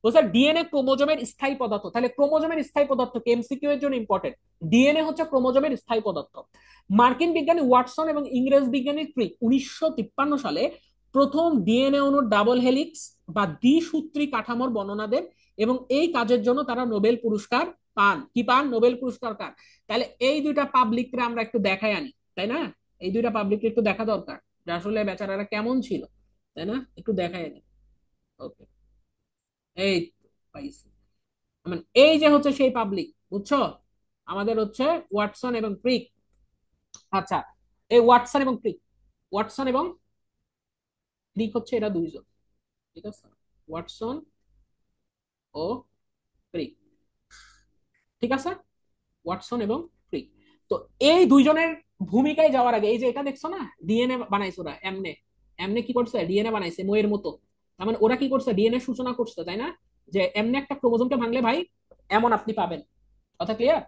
Speaker 1: তো স্যার ডিএনএ ক্রোমোজোমের স্থায়ী পদার্থ, তাহলে ক্রোমোজোমের স্থায়ী পদার্থ কি এমসিকিউ এর জন্য ইম্পর্টেন্ট। ডিএনএ হচ্ছে ক্রোমোজোমের স্থায়ী পদার্থ। মার্কিন বিজ্ঞানী ওয়াটসন এবং ইংরেজ বিজ্ঞানী ক্রিক 1953 সালে প্রথম ডিএনএ অণুর ডাবল হেলিক্স বা দ্বিসূত্রী কাঠামোর বর্ণনা দেন, এবং এই কাজের জন্য তারা নোবেল পুরস্কার পান। কি পান? নোবেল পুরস্কার পান। তাহলে এই দুইটা পাবলিককে আমরা একটু দেখাই আনি, তাই না? এই দুইটা পাবলিককে একটু দেখা দরকার যে আসলে বেচারারা কেমন ছিল, তাই না? একটু দেখাই আনি। ওকে, এই তো পাইছি। এই যে হচ্ছে সেই পাবলিক, বুঝছো? আমাদের হচ্ছে ওয়াটসন এবং ক্রিক। আচ্ছা, এই ওয়াটসন এবং ক্রিক, ওয়াটসন এবং ক্রিক হচ্ছে এরা দুইজন, ঠিক আছে? ওয়াটসন ও ক্রিক, ঠিক আছে? ওয়াটসন এবং ক্রিক। তো এই দুইজনের ভূমিকায় যাওয়ার আগে, এই যে এটা দেখছো না, ডিএনএ বানাইছে ওরা, এমনে এমনে কি করছে, ডিএনএ বানাইছে মইয়ের মতো। তার মানে ওরা কি করছে, ডিএনএ সূচনা করছে, তাই না? যে এমনি একটা ক্রোমোজোমকে ভাঙলে ভাই এমন আপনি পাবেন। কথা ক্লিয়ার?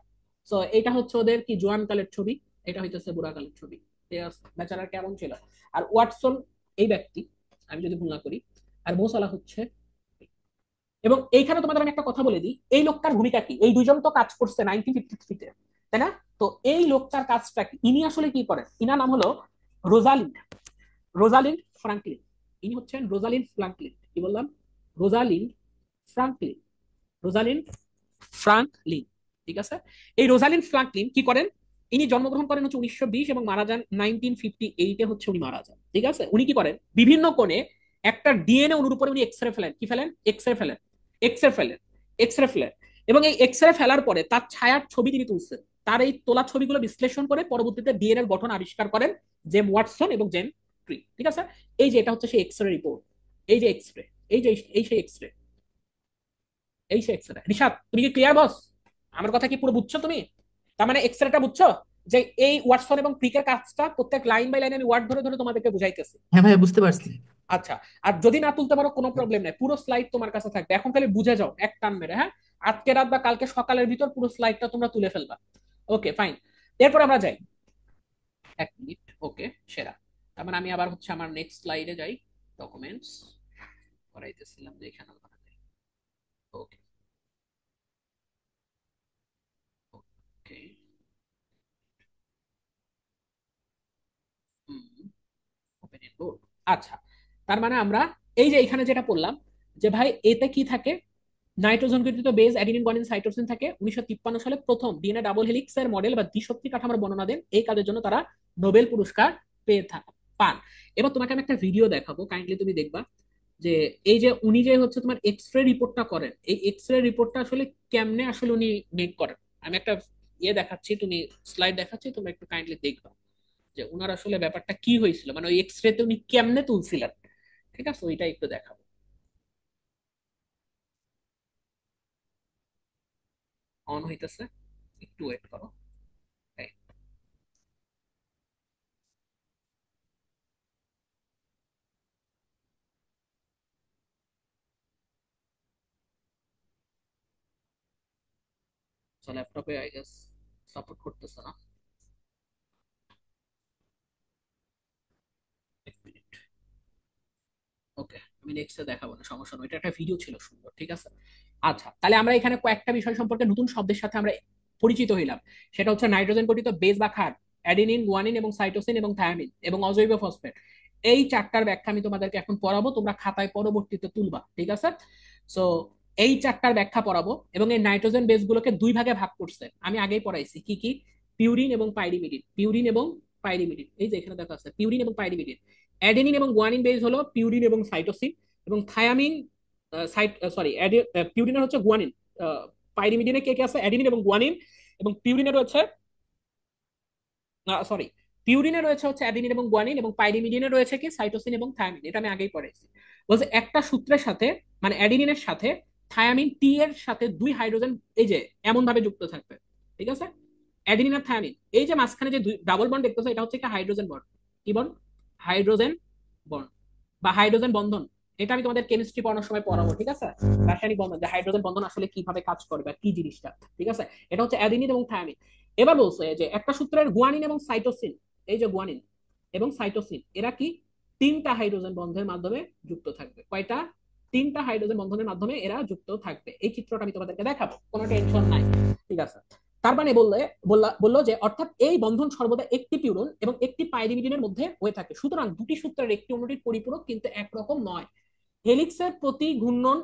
Speaker 1: সো এটা হচ্ছে ওদের কি জোয়ান কালের ছবি, এটা হইতেছে বুড়া কালের ছবি। ঠিক আছে, বেচারা কেমন ছিল। আর ওয়াটসন এই ব্যক্তি, আমি যদি ভুল না করি, আর মোসালা হচ্ছে। এবং এইখানে তোমাদের আমি একটা কথা বলে দিই, এই লোকটার ভূমিকা কি? এই দুইজন তো কাজ করছে 1953-তে, তাই না? তো এই লোকটার কাজটা কি, ইনি আসলে কি করেন? ইনার নাম হলো রোজালিন্ড, রোজালিন্ড ফ্রাঙ্কলিন। ইনি হচ্ছেন রোজালিন্ড ফ্রাঙ্কলিন। কি বললাম? রোজালিন্ড ফ্রাঙ্কলিন, রোজালিন্ড ফ্রাঙ্কলিন, ঠিক আছে? এই রোজালিন্ড ফ্রাঙ্কলিন কি করেন? ইনি জন্মগ্রহণ করেন হচ্ছে 1920 এবং মারা যান 1958-এ হচ্ছে উনি মারা যান, ঠিক আছে? উনি কি করেন? বিভিন্ন কোণে একটা ডিএনএ অণুর উপরে উনি এক্স রে ফেলেন। কি ফেলেন? এক্স রে ফেলেন, এক্স রে ফেলেন, এক্স রে ফেলেন। এবং এই এক্স রে ফেলার পরে তার ছায়ার ছবি তিনি তুলছেন। তার এই তোলা ছবিগুলো বিশ্লেষণ করে পরবর্তীতে ডিএনএ এর গঠন আবিষ্কার করেন জেম ওয়াটসন এবং জেম ক্রিক, ঠিক আছে? এই যে এটা হচ্ছে সেই এক্স রে রিপোর্ট, এই যে এক্স রে, এই যে এই সেই এক্স রে, এই সেই এক্স রে। রিশাদ, তুমি কি ক্লিয়ার বস? আমার কথা কি পুরো বুঝছো তুমি? তার মানে এক্স রেটা বুঝছো যে এই ওয়াটসন এবং ক্রিকের কাজটা প্রত্যেক লাইন বাই লাইন আমি ওয়ার্ড ধরে ধরে তোমাদেরকে বুঝাইতেছি।
Speaker 5: হ্যাঁ ভাইয়া বুঝতে পারছি।
Speaker 1: আচ্ছা, আর যদি না তুলতে পারো কোনো প্রবলেম নাই, পুরো স্লাইড তোমার কাছে থাকবে, এখন খালি বুঝে যাও এক টান মেরে, হ্যাঁ? আজকে রাত বা কালকে সকালের ভিতর পুরো স্লাইডটা তোমরা তুলে ফেলবা। ওকে ফাইন, এরপর আমরা যাই। এক মিনিট, ওকে সেরা। তার মানে আমি আবার হচ্ছে আমার নেক্সট স্লাইডে যাই। ডকুমেন্টস করাইতেছিলাম যে এখানে, ওকে ওকে, ওপেন ইন বোর্ড। আচ্ছা, তার মানে আমরা এই যে এখানে যেটা পড়লাম যে ভাই এতে কি থাকে, নাইট্রোজেন ঘটিত বেস অ্যাডিনিন গুয়ানিন সাইটোসিন থাকে। 1953 সালে প্রথম ডিএনএ ডাবল হেলিক্স এর মডেল বা দ্বিসূত্রী কাঠামোর বর্ণনা দেন। এই কাজের জন্য তারা নোবেল পুরস্কার পেয়ে পান। এবার তোমাকে আমি একটা ভিডিও দেখাবো, কাইন্ডলি তুমি দেখবা যে এই যে উনি যে হচ্ছে তোমার এক্স রে রিপোর্টটা করেন, এই এক্স রে রিপোর্টটা আসলে কেমনে আসলে উনি মেক করেন। আমি একটা ইয়ে দেখাচ্ছি, তুমি স্লাইড দেখাচ্ছি, তুমি একটু কাইন্ডলি দেখবা যে উনার আসলে ব্যাপারটা কি হয়েছিল, মানে ওই এক্স রে তে উনি কেমনে তুলছিলেন। ঠিক আছে, ওইটা একটু দেখাবো। অন হইতেছে, একটু ওয়েট করো। এই, ল্যাপটপে আই গেস সাপোর্ট করতেছে না। এক মিনিট, ওকে আমি নেক্সটে দেখাবো না, সমস্যা নয়, এটা একটা ভিডিও ছিল সুন্দর, ঠিক আছে? আচ্ছা, তাহলে আমরা এখানে কয়েকটা বিষয় সম্পর্কে নতুন শব্দের সাথে আমরা পরিচিত হইলাম। সেটা হচ্ছে নাইট্রোজেন গঠিত বেস বা ক্ষার, অ্যাডিনিন গুয়ানিন এবং সাইটোসিন এবং থায়ামিন এবং অজৈব ফসফেট। এই চারটার ব্যাখ্যা আমি তোমাদেরকে এখন পড়াবো, তোমরা খাতায় পরবর্তীতে তুলবা, ঠিক আছে? সো এই চারটার ব্যাখ্যা পড়াবো। এবং এই নাইট্রোজেন বেস গুলোকে দুই ভাগে ভাগ করছে, আমি আগেই পড়াইছি। কি কি? পিউরিন এবং পাইরিমিডিন, পিউরিন এবং পাইরিমিডিন, এই যে এখানে দেখা আছে পিউরিন এবং পাইরিমিডিন। অ্যাডেনিন এবং গুয়ানিন বেস হলো পিউরিন এবং সাইটোসিন, এবং থায়ামিন সরি পিউরিনের হচ্ছে গুয়ানিন, পাইরিমিডিনে কে কে আছে? অ্যাডেনিন এবং গুয়ানিন। এবং পিউরিনে রয়েছে, সরি, পিউরিনে রয়েছে হচ্ছে অ্যাডেনিন এবং গুয়ানিন, এবং পাইরিমিডিনে রয়েছে কি? সাইটোসিন এবং থায়ামিন। এটা আমি আগেই পড়েছি। বলছে একটা সূত্রের সাথে, মানে অ্যাডেনিনের সাথে থায়ামিন টি এর সাথে দুই হাইড্রোজেন এই যে এমন ভাবে যুক্ত থাকবে, ঠিক আছে? অ্যাডেনিন আর থায়ামিন, এই যে মাঝখানে যে ডাবল বন্ড দেখতেছো, এটা হচ্ছে একটা হাইড্রোজেন বন্ড। কি বন্ড? হাইড্রোজেন বন্ড বা হাইড্রোজেন বন্ধন। এটা আমি তোমাদের কেমিস্ট্রি পড়ানোর সময় পড়াবো, ঠিক আছে? রাসায়নিক বন্ধন, যে হাইড্রোজেন বন্ধন আসলে কিভাবে কাজ করে বা কি জিনিসটা, ঠিক আছে? এটা হচ্ছে অ্যাডেনিন এবং থায়ামিন। এবার বলছে যে একটা সূত্রের গুয়ানিন এবং সাইটোসিন, এই যে গুয়ানিন এবং সাইটোসিন, এরা কি? তিনটা হাইড্রোজেন বন্ধনের মাধ্যমে যুক্ত থাকবে। কয়টা? তিনটা হাইড্রোজেন বন্ধনের মাধ্যমে এরা যুক্ত থাকবে। এই চিত্রটা আমি তোমাদেরকে দেখাবো, কোনো টেনশন নাই, ঠিক আছে? তার মানে বললো যে অর্থাৎ এই বন্ধন সর্বদা একটি পিউরন এবং একটি পাইরিমিডিনের মধ্যে হয়ে থাকে। সুতরাং দুটি সূত্রের একটি অন্যটির পরিপূরক কিন্তু একরকম নয়। হেলিক্সের প্রতি ঘূর্ণন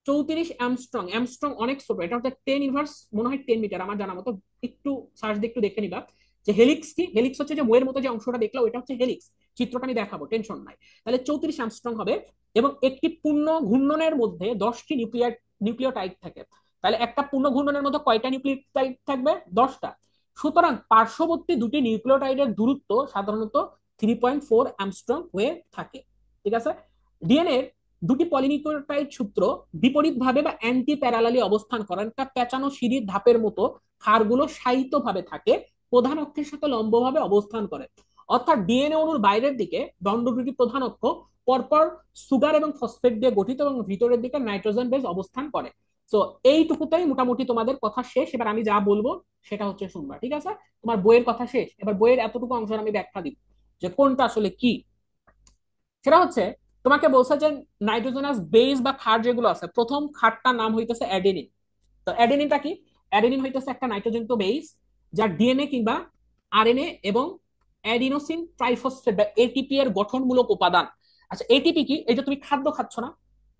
Speaker 1: 34 অ্যামস্ট্রং। অ্যামস্ট্রং অনেক ছোট, এটা হচ্ছে 10 ইনভার্স মনে হয় 10 মিটার আমার জানা মতো, একটু সার্চ দিয়ে একটু দেখে নিবা যে হেলিক্স কি। হেলিক্স হচ্ছে যে বইয়ের মতো যে অংশটা দেখলা ওইটা হচ্ছে হেলিক্স। চিত্রটা আমি দেখাবো, টেনশন নাই। তাহলে 34 অ্যামস্ট্রং হবে এবং একটি পূর্ণ ঘূর্ণনের মধ্যে 10টি নিউক্লিওটাইড থাকে। তাহলে একটা পূর্ণ ঘূর্ণনের মধ্যে কয়টা নিউক্লিওটাইড থাকবে? 10টা। সুতরাং পার্শ্ববর্তী দুটি নিউক্লিওটাইডের দূরত্ব সাধারণত 3.4 অ্যামস্ট্রং হয়ে থাকে, ঠিক আছে? ডিএনএ দুটি পলিনিউক্লিওটাইড সূত্র বিপরীতভাবে বা অ্যান্টি প্যারালালি অবস্থান করেন। একটা পেঁচানো সিঁড়ির ধাপের মতো ক্ষারগুলো শায়িত ভাবে থাকে, প্রধান অক্ষের সাথে লম্বভাবে অবস্থান করে। অর্থাৎ ডিএনএ অণুর বাইরের দিকে দণ্ড দুটি প্রধান অক্ষ পরপর সুগার এবং ফসফেট দিয়ে গঠিত এবং ভিতরের দিকে নাইট্রোজেন বেস অবস্থান করে। তো এইটুকুতেই মোটামুটি তোমাদের কথা শেষ। এবার আমি যা বলবো সেটা হচ্ছে শুনবা, ঠিক আছে? তোমার বইয়ের কথা শেষ, এবার বইয়ের এতটুকু অংশ আমি ব্যাখ্যা দিব যে কোনটা আসলে কি। সেটা হচ্ছে তোমাকে বলছে যে নাইট্রোজেনাস বেস বা ক্ষার যেগুলো আছে, প্রথম ক্ষারটার নাম হইতেছে অ্যাডেনিন। তো অ্যাডেনিনটা কি? অ্যাডেনিন হইতেছে একটা নাইট্রোজেন বেস যা ডিএনএ কিংবা আরএনএ এবং অ্যাডিনোসিন ট্রাইফসফেট বা এটিপি এর গঠনমূলক উপাদান। আচ্ছা, এটিপি কি? এই যে তুমি খাদ্য খাচ্ছ না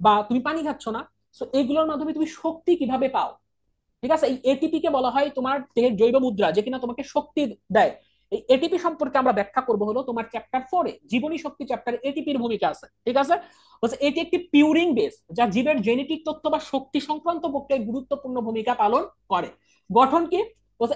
Speaker 1: বা তুমি পানি খাচ্ছ না, তো এগুলোর মাধ্যমে তুমি শক্তি কিভাবে পাও? ঠিক আছে, এই এটিপি কে বলা হয় তোমার দেহের জৈব মুদ্রা, যে কিনা তোমাকে শক্তি দেয়। এই এটিপি সম্পর্কে আমরা ব্যাখ্যা করবো হলো তোমার চ্যাপ্টার 4-এ, জীবনী শক্তি চ্যাপ্টারে এটিপির ভূমিকা আছে, ঠিক আছে? এটি একটি পিউরিং বেস যা জীবের জেনেটিক তথ্য বা শক্তি সংক্রান্ত প্রক্রিয়ায় গুরুত্বপূর্ণ ভূমিকা পালন করে। গঠন কি?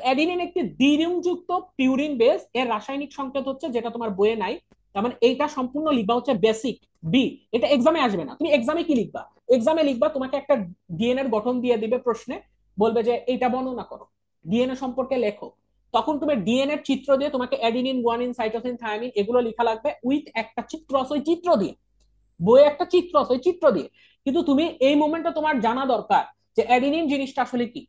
Speaker 1: অ্যাডিনিন একটি দ্বিরিংযুক্ত পিউরিন বেস, এর রাসায়নিক সংকেত হচ্ছে যেটা তোমার বইয়ে নাই। তার মানে এইটা সম্পূর্ণ লিখবা হচ্ছে বেসিক বি। এটা এক্সামে আসবে না। তুমি এক্সামে কি লিখবা? এক্সামে লিখবা তোমাকে একটা ডিএনএ এর গঠন দিয়ে দিবে প্রশ্নে, বলবে যে এইটা বর্ণনা করো, ডিএনএ সম্পর্কে লেখো। তখন তুমি ডিএনএ এর চিত্র দিয়ে তোমাকে অ্যাডিনিন, গুয়ানিন, সাইটোসিন, থায়ামিন এগুলো লেখা লাগবে উইথ একটা চিত্র আছে, ওই চিত্র দিয়ে। বইয়ে একটা চিত্র আছে, ওই চিত্র দিয়ে। কিন্তু তুমি এই মোমেন্টে তোমার জানা দরকার যে অ্যাডিনিন জিনিসটা আসলে কি,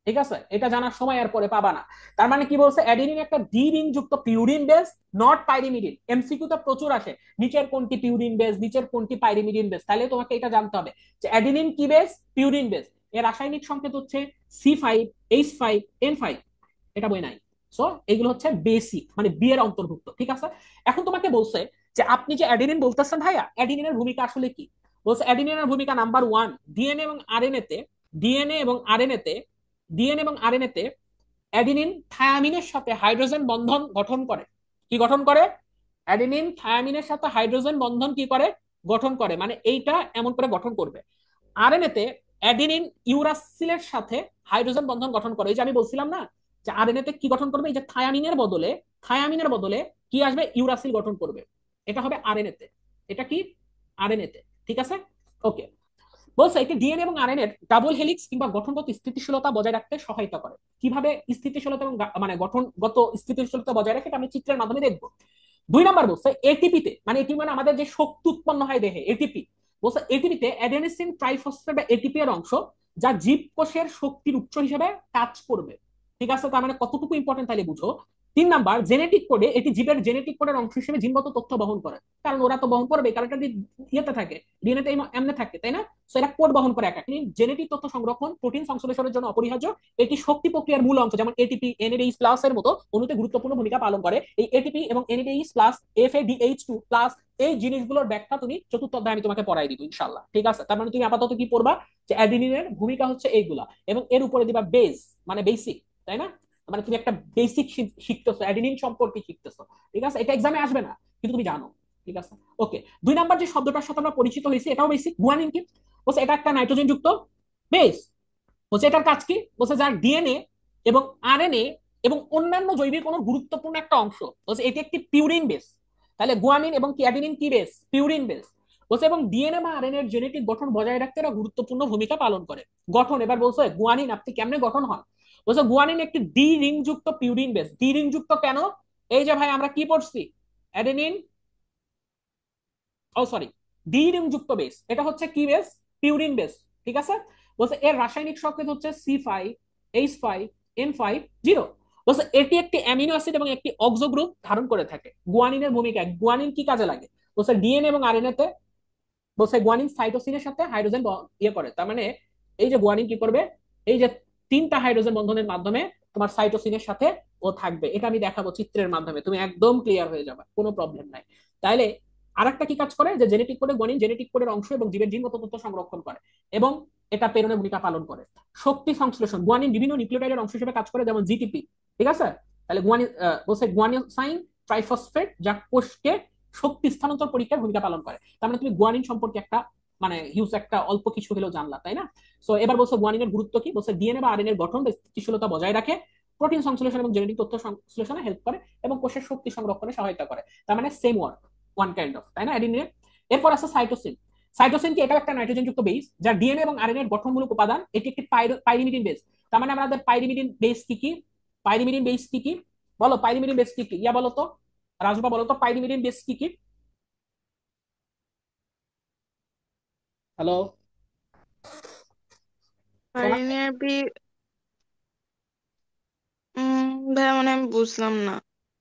Speaker 1: ঠিক আছে? এটা জানার সময় আর পরে পাবা না। তার মানে কি বলছে? অ্যাডিনিন একটা দ্বি রিং যুক্ত purine base, not pyrimidine. MCQ তো প্রচুর আসে, নিচের কোনটি পিউরিন বেস, নিচের কোনটি পাইরিমিডিন বেস। তাহলে তোমাকে এটা জানতে হবে যে অ্যাডিনিন কি বেস, পিউরিন বেস। এর রাসায়নিক সংকেত হচ্ছে C5H5N5। এটা বই নাই। সো এগুলো হচ্ছে বেসিক, মানে বি এর অন্তর্ভুক্ত, ঠিক আছে? এখন তোমাকে বলছে যে আপনি যে অ্যাডিনিন বলতেছেন ভাইয়া, অ্যাডিনিনের ভূমিকা আসলে কি? বলছে অ্যাডিনিনের ভূমিকা নাম্বার 1, ডিএনএ এবং আরএনএ তে ডিএনএ এবং আরএনএ তে ডিএনএ এবং আরএনএ তে অ্যাডিনিন থায়ামিনের সাথে হাইড্রোজেন বন্ধন গঠন করে। কি গঠন করে? অ্যাডিনিন থায়ামিনের সাথে হাইড্রোজেন বন্ধন কি করে? গঠন করে। মানে এইটা এমন করে গঠন করবে। আরএনএ তে অ্যাডিনিন ইউরাসিলের সাথে হাইড্রোজেন বন্ধন গঠন করে। এই যে আমি বলছিলাম না যে আরএনএ তে কি গঠন করবে? এই যে থায়ামিনের বদলে কি আসবে? ইউরাসিল গঠন করবে। এটা হবে আরএনএ তে। এটা কি? আরএনএ তে, ঠিক আছে? ওকে। বলছে এটি ডিএনএ এবং আরএনএ এর ডাবল হেলিক্স কিংবা গঠনগত স্থিতিশীলতা বজায় রাখতে সহায়তা করে। কিভাবে স্থিতিশীলতা এবং মানে গঠনগত স্থিতিশীলতা বজায় রাখে এটা আমি চিত্রের মাধ্যমে দেখবো। 2 নম্বর বলছে এটিপিতে, মানে এটি মানে আমাদের যে শক্তি উৎপন্ন হয় দেহে, এটিপি। বলছে এটিপিতে অ্যাডেনিসিন ট্রাইফসফেট বা এটিপি এর অংশ যা জীবকোষের শক্তির উৎস হিসেবে কাজ করবে, ঠিক আছে? তার মানে কতটুকু ইম্পর্টেন্ট তাহলে বুঝো। 3 নাম্বার জেনেটিক কোডে, এটি জীবের জেনেটিক কোডের অংশ হিসেবে জিনগত তথ্য বহন করে। কারণ ওরা তো বহন করবে, কারণ এটা ইয়েতে থাকে, ডিএনএ এমনে থাকে, তাই না? সো এরা কোড বহন করে একা। জেনেটিক তথ্য সংরক্ষণ, প্রোটিন সংশ্লেষণের জন্য অপরিহার্য। এটি শক্তি প্রক্রিয়ার মূল অংশ, যেমন এটিপি, এনএডিএইচ প্লাস এর মতো অণুতে গুরুত্বপূর্ণ ভূমিকা পালন করে। এই এটিপি এবং এনএডিএইচ প্লাস, FADH2 প্লাস, এই জিনিসগুলোর ব্যাখ্যা তুমি চতুর্থ অধ্যায়ে আমি তোমাকে পড়াই দিব ইনশাআল্লাহ, ঠিক আছে? তার মানে তুমি আপাতত কি পড়বা যে অ্যাডিনিনের ভূমিকা হচ্ছে এইগুলা, এবং এর উপরে দিবা বেস মানে বেসিক, তাই না? মানে তুমি একটা বেসিক শিখতেছো, অ্যাডিনিন সম্পর্কে শিখতেছো, ঠিক আছে? এটা এক্সামে আসবে না কিন্তু তুমি জানো, ঠিক আছে? ওকে। 2 নাম্বার যে শব্দটার সাথে আমরা পরিচিত হয়েছি এটাও বেসিক, গুয়ানিন কি? বলছে এটা একটা নাইট্রোজেন যুক্ত বেস। বলছে এটার কাজ কি? বলছে যার ডিএনএ এবং আরএনএ এবং অন্যান্য জৈবিক অণুর গুরুত্বপূর্ণ একটা অংশ। বলছে এটি একটি পিউরিন বেস। তাহলে গুয়ানিন এবং অ্যাডিনিন কি বেস? Purine base. বলছে এবং ডিএনএ বা আরএনএ এর জেনেটিক গঠন বজায় রাখতে এরা গুরুত্বপূর্ণ ভূমিকা পালন করে। গঠন, এবার বলছে গুয়ানিন আপনি কেমনে গঠন হয়? বলছে গুয়ানিন একটি ডি রিং যুক্ত পিউরিন বেস। ডি রিং যুক্ত কেন? এই যে ভাই আমরা কি পড়ছি, অ্যাডেনিন, ও সরি, ডি রিং যুক্ত বেস, এটা হচ্ছে কি বেস? পিউরিন বেস, ঠিক আছে? বলছে এর রাসায়নিক সংকেত হচ্ছে C5H5N5 0। বলছে এটি একটি অ্যামিনো অ্যাসিড এবং একটি অক্সো গ্রুপ ধারণ করে থাকে। গুয়ানিনের ভূমিকা, গুয়ানিন কি কাজে লাগে? বলছে ডিএনএ এবং আরএনএ তে, বলছে গুয়ানিন সাইটোসিনের সাথে হাইড্রোজেন ইয়ে করে, তার মানে এই যে গুয়ানিন কি করবে, এই যে তিনটা হাইড্রোজেন বন্ধনের মাধ্যমে তোমার সাইটোসিনের সাথে ও থাকবে। এটা আমি দেখাবো চিত্রের মাধ্যমে, তুমি একদম ক্লিয়ার হয়ে যাবে, কোনো প্রবলেম নাই। তাইলে আরেকটা কি কাজ করে, যে জেনেটিক কোডে গুয়ানিন জেনেটিক কোডের অংশ এবং জীবের জিনগত তথ্য সংরক্ষণ করে এবং এটা প্রেরণের ভূমিকা পালন করে। শক্তি সংশ্লেষণ, গুয়ানিন বিভিন্ন নিউক্লিওটাইডের অংশ হিসেবে কাজ করে, যেমন জিটিপি। ঠিক আছে, তাহলে গুয়ানিন বলছে গুয়ানিসাইন ট্রাইফসফেট যা কোষকে শক্তি স্থানান্তর পরীক্ষায় ভূমিকা পালন করে। তার মানে তুমি গুয়ানিন সম্পর্কে একটা মানে হিউজ একটা অল্প কিছু হলেও জানলা, তাই না? সো এবার বলছো গুয়ানিনের গুরুত্ব কি, বলছে ডিএনএ বা আরএনএ এর গঠন বা স্থিতিশীলতা বজায় রাখে, প্রোটিন সংশ্লেষণ এবং জেনেটিক তথ্য সংশ্লেষণে হেল্প করে এবং কোষের শক্তি সংরক্ষণে সহায়তা করে। তার মানে same work, one kind of, তাই না অ্যাডিনিন? এরপর আছে সাইটোসিন। সাইটোসিন কি, এটা একটা নাইট্রোজেন যুক্ত বেস যা ডিএনএ এবং আরএনএ এর গঠনমূলক উপাদান। এটি একটি পাইরিমিডিন বেস। তার মানে আমাদের পাইরিমিডিন বেস কি কি, পাইরিমিডিন বেস কি কি বলো, পাইরিমিডিন বেস কি কি, ইয়া বলো তো, রাজবা বলো তো পাইরিমিডিন বেস কি কি। হ্যালো সোনা,
Speaker 3: পাইনিয়ার বি ভাইয়া মানে আমি বুঝলাম না।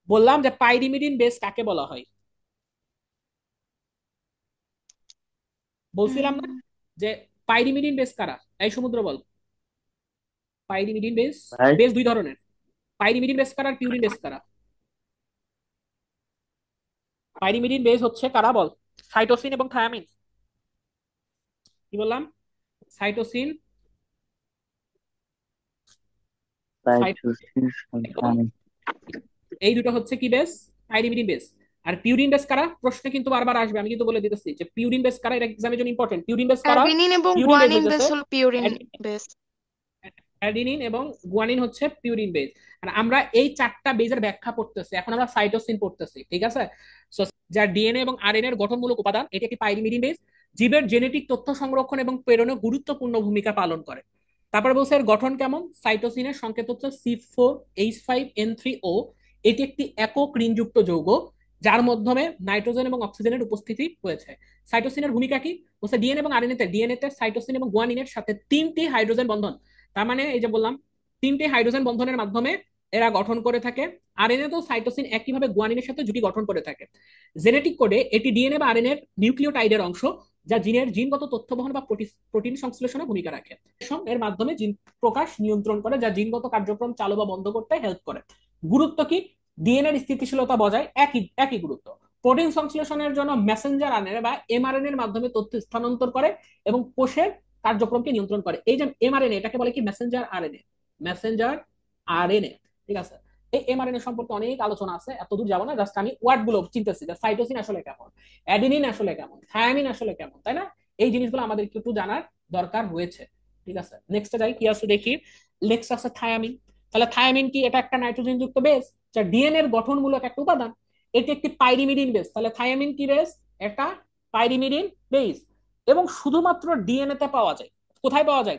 Speaker 1: বললাম যে পাইরিমিডিন বেস কাকে বলা হয়, বলছিলাম না
Speaker 3: উম,
Speaker 1: যে পাইরিমিডিন বেস কারা? এই সমুদ্র বল, পাইরিমিডিন বেস,
Speaker 4: ভাই
Speaker 1: বেস দুই ধরনের, পাইরিমিডিন বেস কারা আর পিউরিন বেস কারা? পাইরিমিডিন বেস হচ্ছে কারা বল, সাইটোসিন এবং থায়ামিন। কি বললাম? সাইটোসিন, সাইটোসিন
Speaker 4: সাইটোসিন
Speaker 1: এবং
Speaker 4: সংক্রামক।
Speaker 1: এই দুটো হচ্ছে কি বেস, পাইরিমিডিন বেস। আর পিউরিন বেস কারা, প্রশ্নে কিন্তু বারবার আসবে, আমি কিন্তু বলে দিতেছি যে পিউরিন বেস কারা, এটা এক্সামের জন্য ইম্পর্টেন্ট। পিউরিন বেস কারা?
Speaker 3: অ্যাডিনিন এবং
Speaker 1: পিউরিন বেস
Speaker 3: গুয়ানিন বেস
Speaker 1: হইতেছে
Speaker 3: হলো পিউরিন বেস।
Speaker 1: অ্যাডিনিন এবং গুয়ানিন হচ্ছে পিউরিন বেস। আর আমরা এই চারটা বেজের ব্যাখ্যা পড়তেছি, এখন আমরা সাইটোসিন পড়তেছি, ঠিক আছে? সো যা ডিএনএ এবং আরএনএ এর গঠনমূলক উপাদান, এটি একটি পাইরিমিডিন বেস, জীবের জেনেটিক তথ্য সংরক্ষণ এবং প্রেরণে গুরুত্বপূর্ণ ভূমিকা পালন করে। তারপরে বলছে এর গঠন কেমন, সাইটোসিনের সংকেত হচ্ছে C4H5N3O। এটি একটি একক ঋণযুক্ত যৌগ যার মাধ্যমে নাইট্রোজেন এবং অক্সিজেনের উপস্থিতি রয়েছে। সাইটোসিনের ভূমিকা কি, বলছে ডিএনএ এবং ডিএনএ তে সাইটোসিন এবং গুয়ানিনের সাথে তিনটি হাইড্রোজেন বন্ধন, তার মানে এই যে বললাম তিনটি হাইড্রোজেন বন্ধনের মাধ্যমে এরা গঠন করে থাকে। আরএনএ তো সাইটোসিন একইভাবে গুয়ানিনের সাথে জুটি গঠন করে থাকে। জেনেটিক কোডে এটি ডিএনএ বা আরএনএ এর নিউক্লিওটাইডের অংশ যা জিনের জিনগত তথ্য বহন বা প্রোটিন সংশ্লেষণে ভূমিকা রাখে। এর মাধ্যমে জিন প্রকাশ নিয়ন্ত্রণ করে যা জিনগত কার্যক্রম চালু বা বন্ধ করতে হেল্প করে। গুরুত্ব কি, ডিএনএ এর স্থিতিশীলতা বজায়, একই একই গুরুত্ব। প্রোটিন সংশ্লেষণের জন্য মেসেঞ্জার আরএনএ বা এমআরএনএ এর মাধ্যমে তথ্য স্থানান্তর করে এবং কোষের কার্যক্রমকে নিয়ন্ত্রণ করে। এই যে এমআরএনএ, এটাকে বলে কি মেসেঞ্জার আরএনএ, মেসেঞ্জার আরএনএ। ঠিক আছে, এই এমআরএনএ সম্পর্কে অনেক আলোচনা আছে, এত দূর যাবো না, জাস্ট আমি ওয়ার্ড গুলো চিন্তেছি যে সাইটোসিন আসলে কেমন, অ্যাডিনিন আসলে কেমন, থায়ামিন আসলে কেমন, তাই না? এই জিনিসগুলো আমাদের একটু জানার দরকার রয়েছে। ঠিক আছে, নেক্সটে যাই, কি আছে দেখি। নেক্সট আছে থায়ামিন। তাহলে থায়ামিন কি, এটা একটা নাইট্রোজেন যুক্ত বেস যা ডিএনএ এর গঠনমূলক একটা উপাদান। এটি একটি পাইরিমিডিন বেস। তাহলে থায়ামিন কি বেস, এটা পাইরিমিডিন বেস এবং শুধুমাত্র ডিএনএ তে পাওয়া যায়। কোথায় পাওয়া যায়,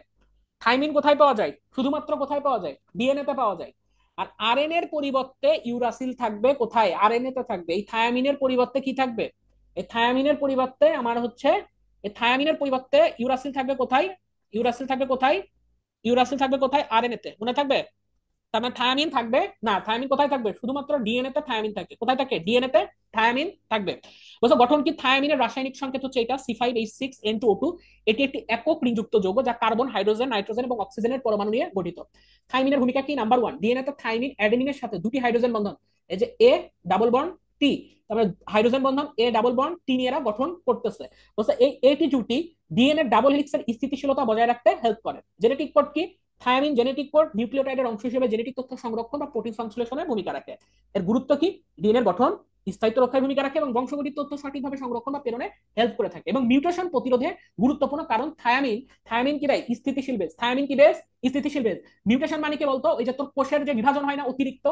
Speaker 1: থাইমিন কোথায় পাওয়া যায়, শুধুমাত্র কোথায় পাওয়া যায়, ডিএনএ তে পাওয়া যায়। আর আরএনএ এর পরিবর্তে ইউরাসিল থাকবে কোথায়, আরএনএ তে থাকবে। এই থায়ামিনের পরিবর্তে কি থাকবে, এই থায়ামিনের পরিবর্তে আমার হচ্ছে, এই থায়ামিনের পরিবর্তে ইউরাসিল থাকবে কোথায়, ইউরাসিল থাকবে কোথায়, ইউরাসিল থাকবে কোথায়, আরএনএ তে, মনে থাকবে? তার মানে থায়ামিন থাকবে না, থায়ামিন কোথায় থাকবে, শুধুমাত্র ডিএনএ তে থায়ামিন থাকে। কোথায় থাকে, ডিএনএ তে থায়ামিন থাকবে। বুঝছো গঠন কি, থায়ামিনের রাসায়নিক সংকেত হচ্ছে এটা C5H6N2O2। এটি একটি একক ঋণযুক্ত যৌগ যা কার্বন, হাইড্রোজেন, নাইট্রোজেন এবং অক্সিজেনের পরমাণু নিয়ে গঠিত। থাইমিনের ভূমিকা কি, নাম্বার ওয়ান, ডিএনএ তে থাইমিন অ্যাডেনিনের সাথে দুটি হাইড্রোজেন বন্ধন, এই যে এ ডাবল বন্ড টি, তারপরে হাইড্রোজেন বন্ধন এ ডাবল বন্ড টি নিয়ে এরা গঠন করতেছে। বুঝছো এই এটি জুটি ডিএনএ ডাবল হেলিক্সের স্থিতিশীলতা বজায় রাখতে হেল্প করে। জেনেটিক কোড কি, থায়ামিন জেনেটিক কোড নিউক্লিওটাইডের অংশ হিসেবে জেনেটিক তথ্য সংরক্ষণ বা প্রোটিন সংশ্লেষণে ভূমিকা রাখে। এর গুরুত্ব কি, ডিএনএর গঠন, স্থায়িত্ব রক্ষায় ভূমিকা রাখে এবং বংশগতির তথ্য সঠিকভাবে সংরক্ষণ বা প্রেরণে হেল্প করে থাকে এবং মিউটেশন প্রতিরোধে গুরুত্বপূর্ণ। কারণ থায়ামিন, থায়ামিন কি দেয়, স্থিতিশীল বেস, থায়ামিন কি বেস, স্থিতিশীল বেস। মিউটেশন মানে কি বলতো, ওই যে তোর কোষের যে বিভাজন হয় না অতিরিক্ত,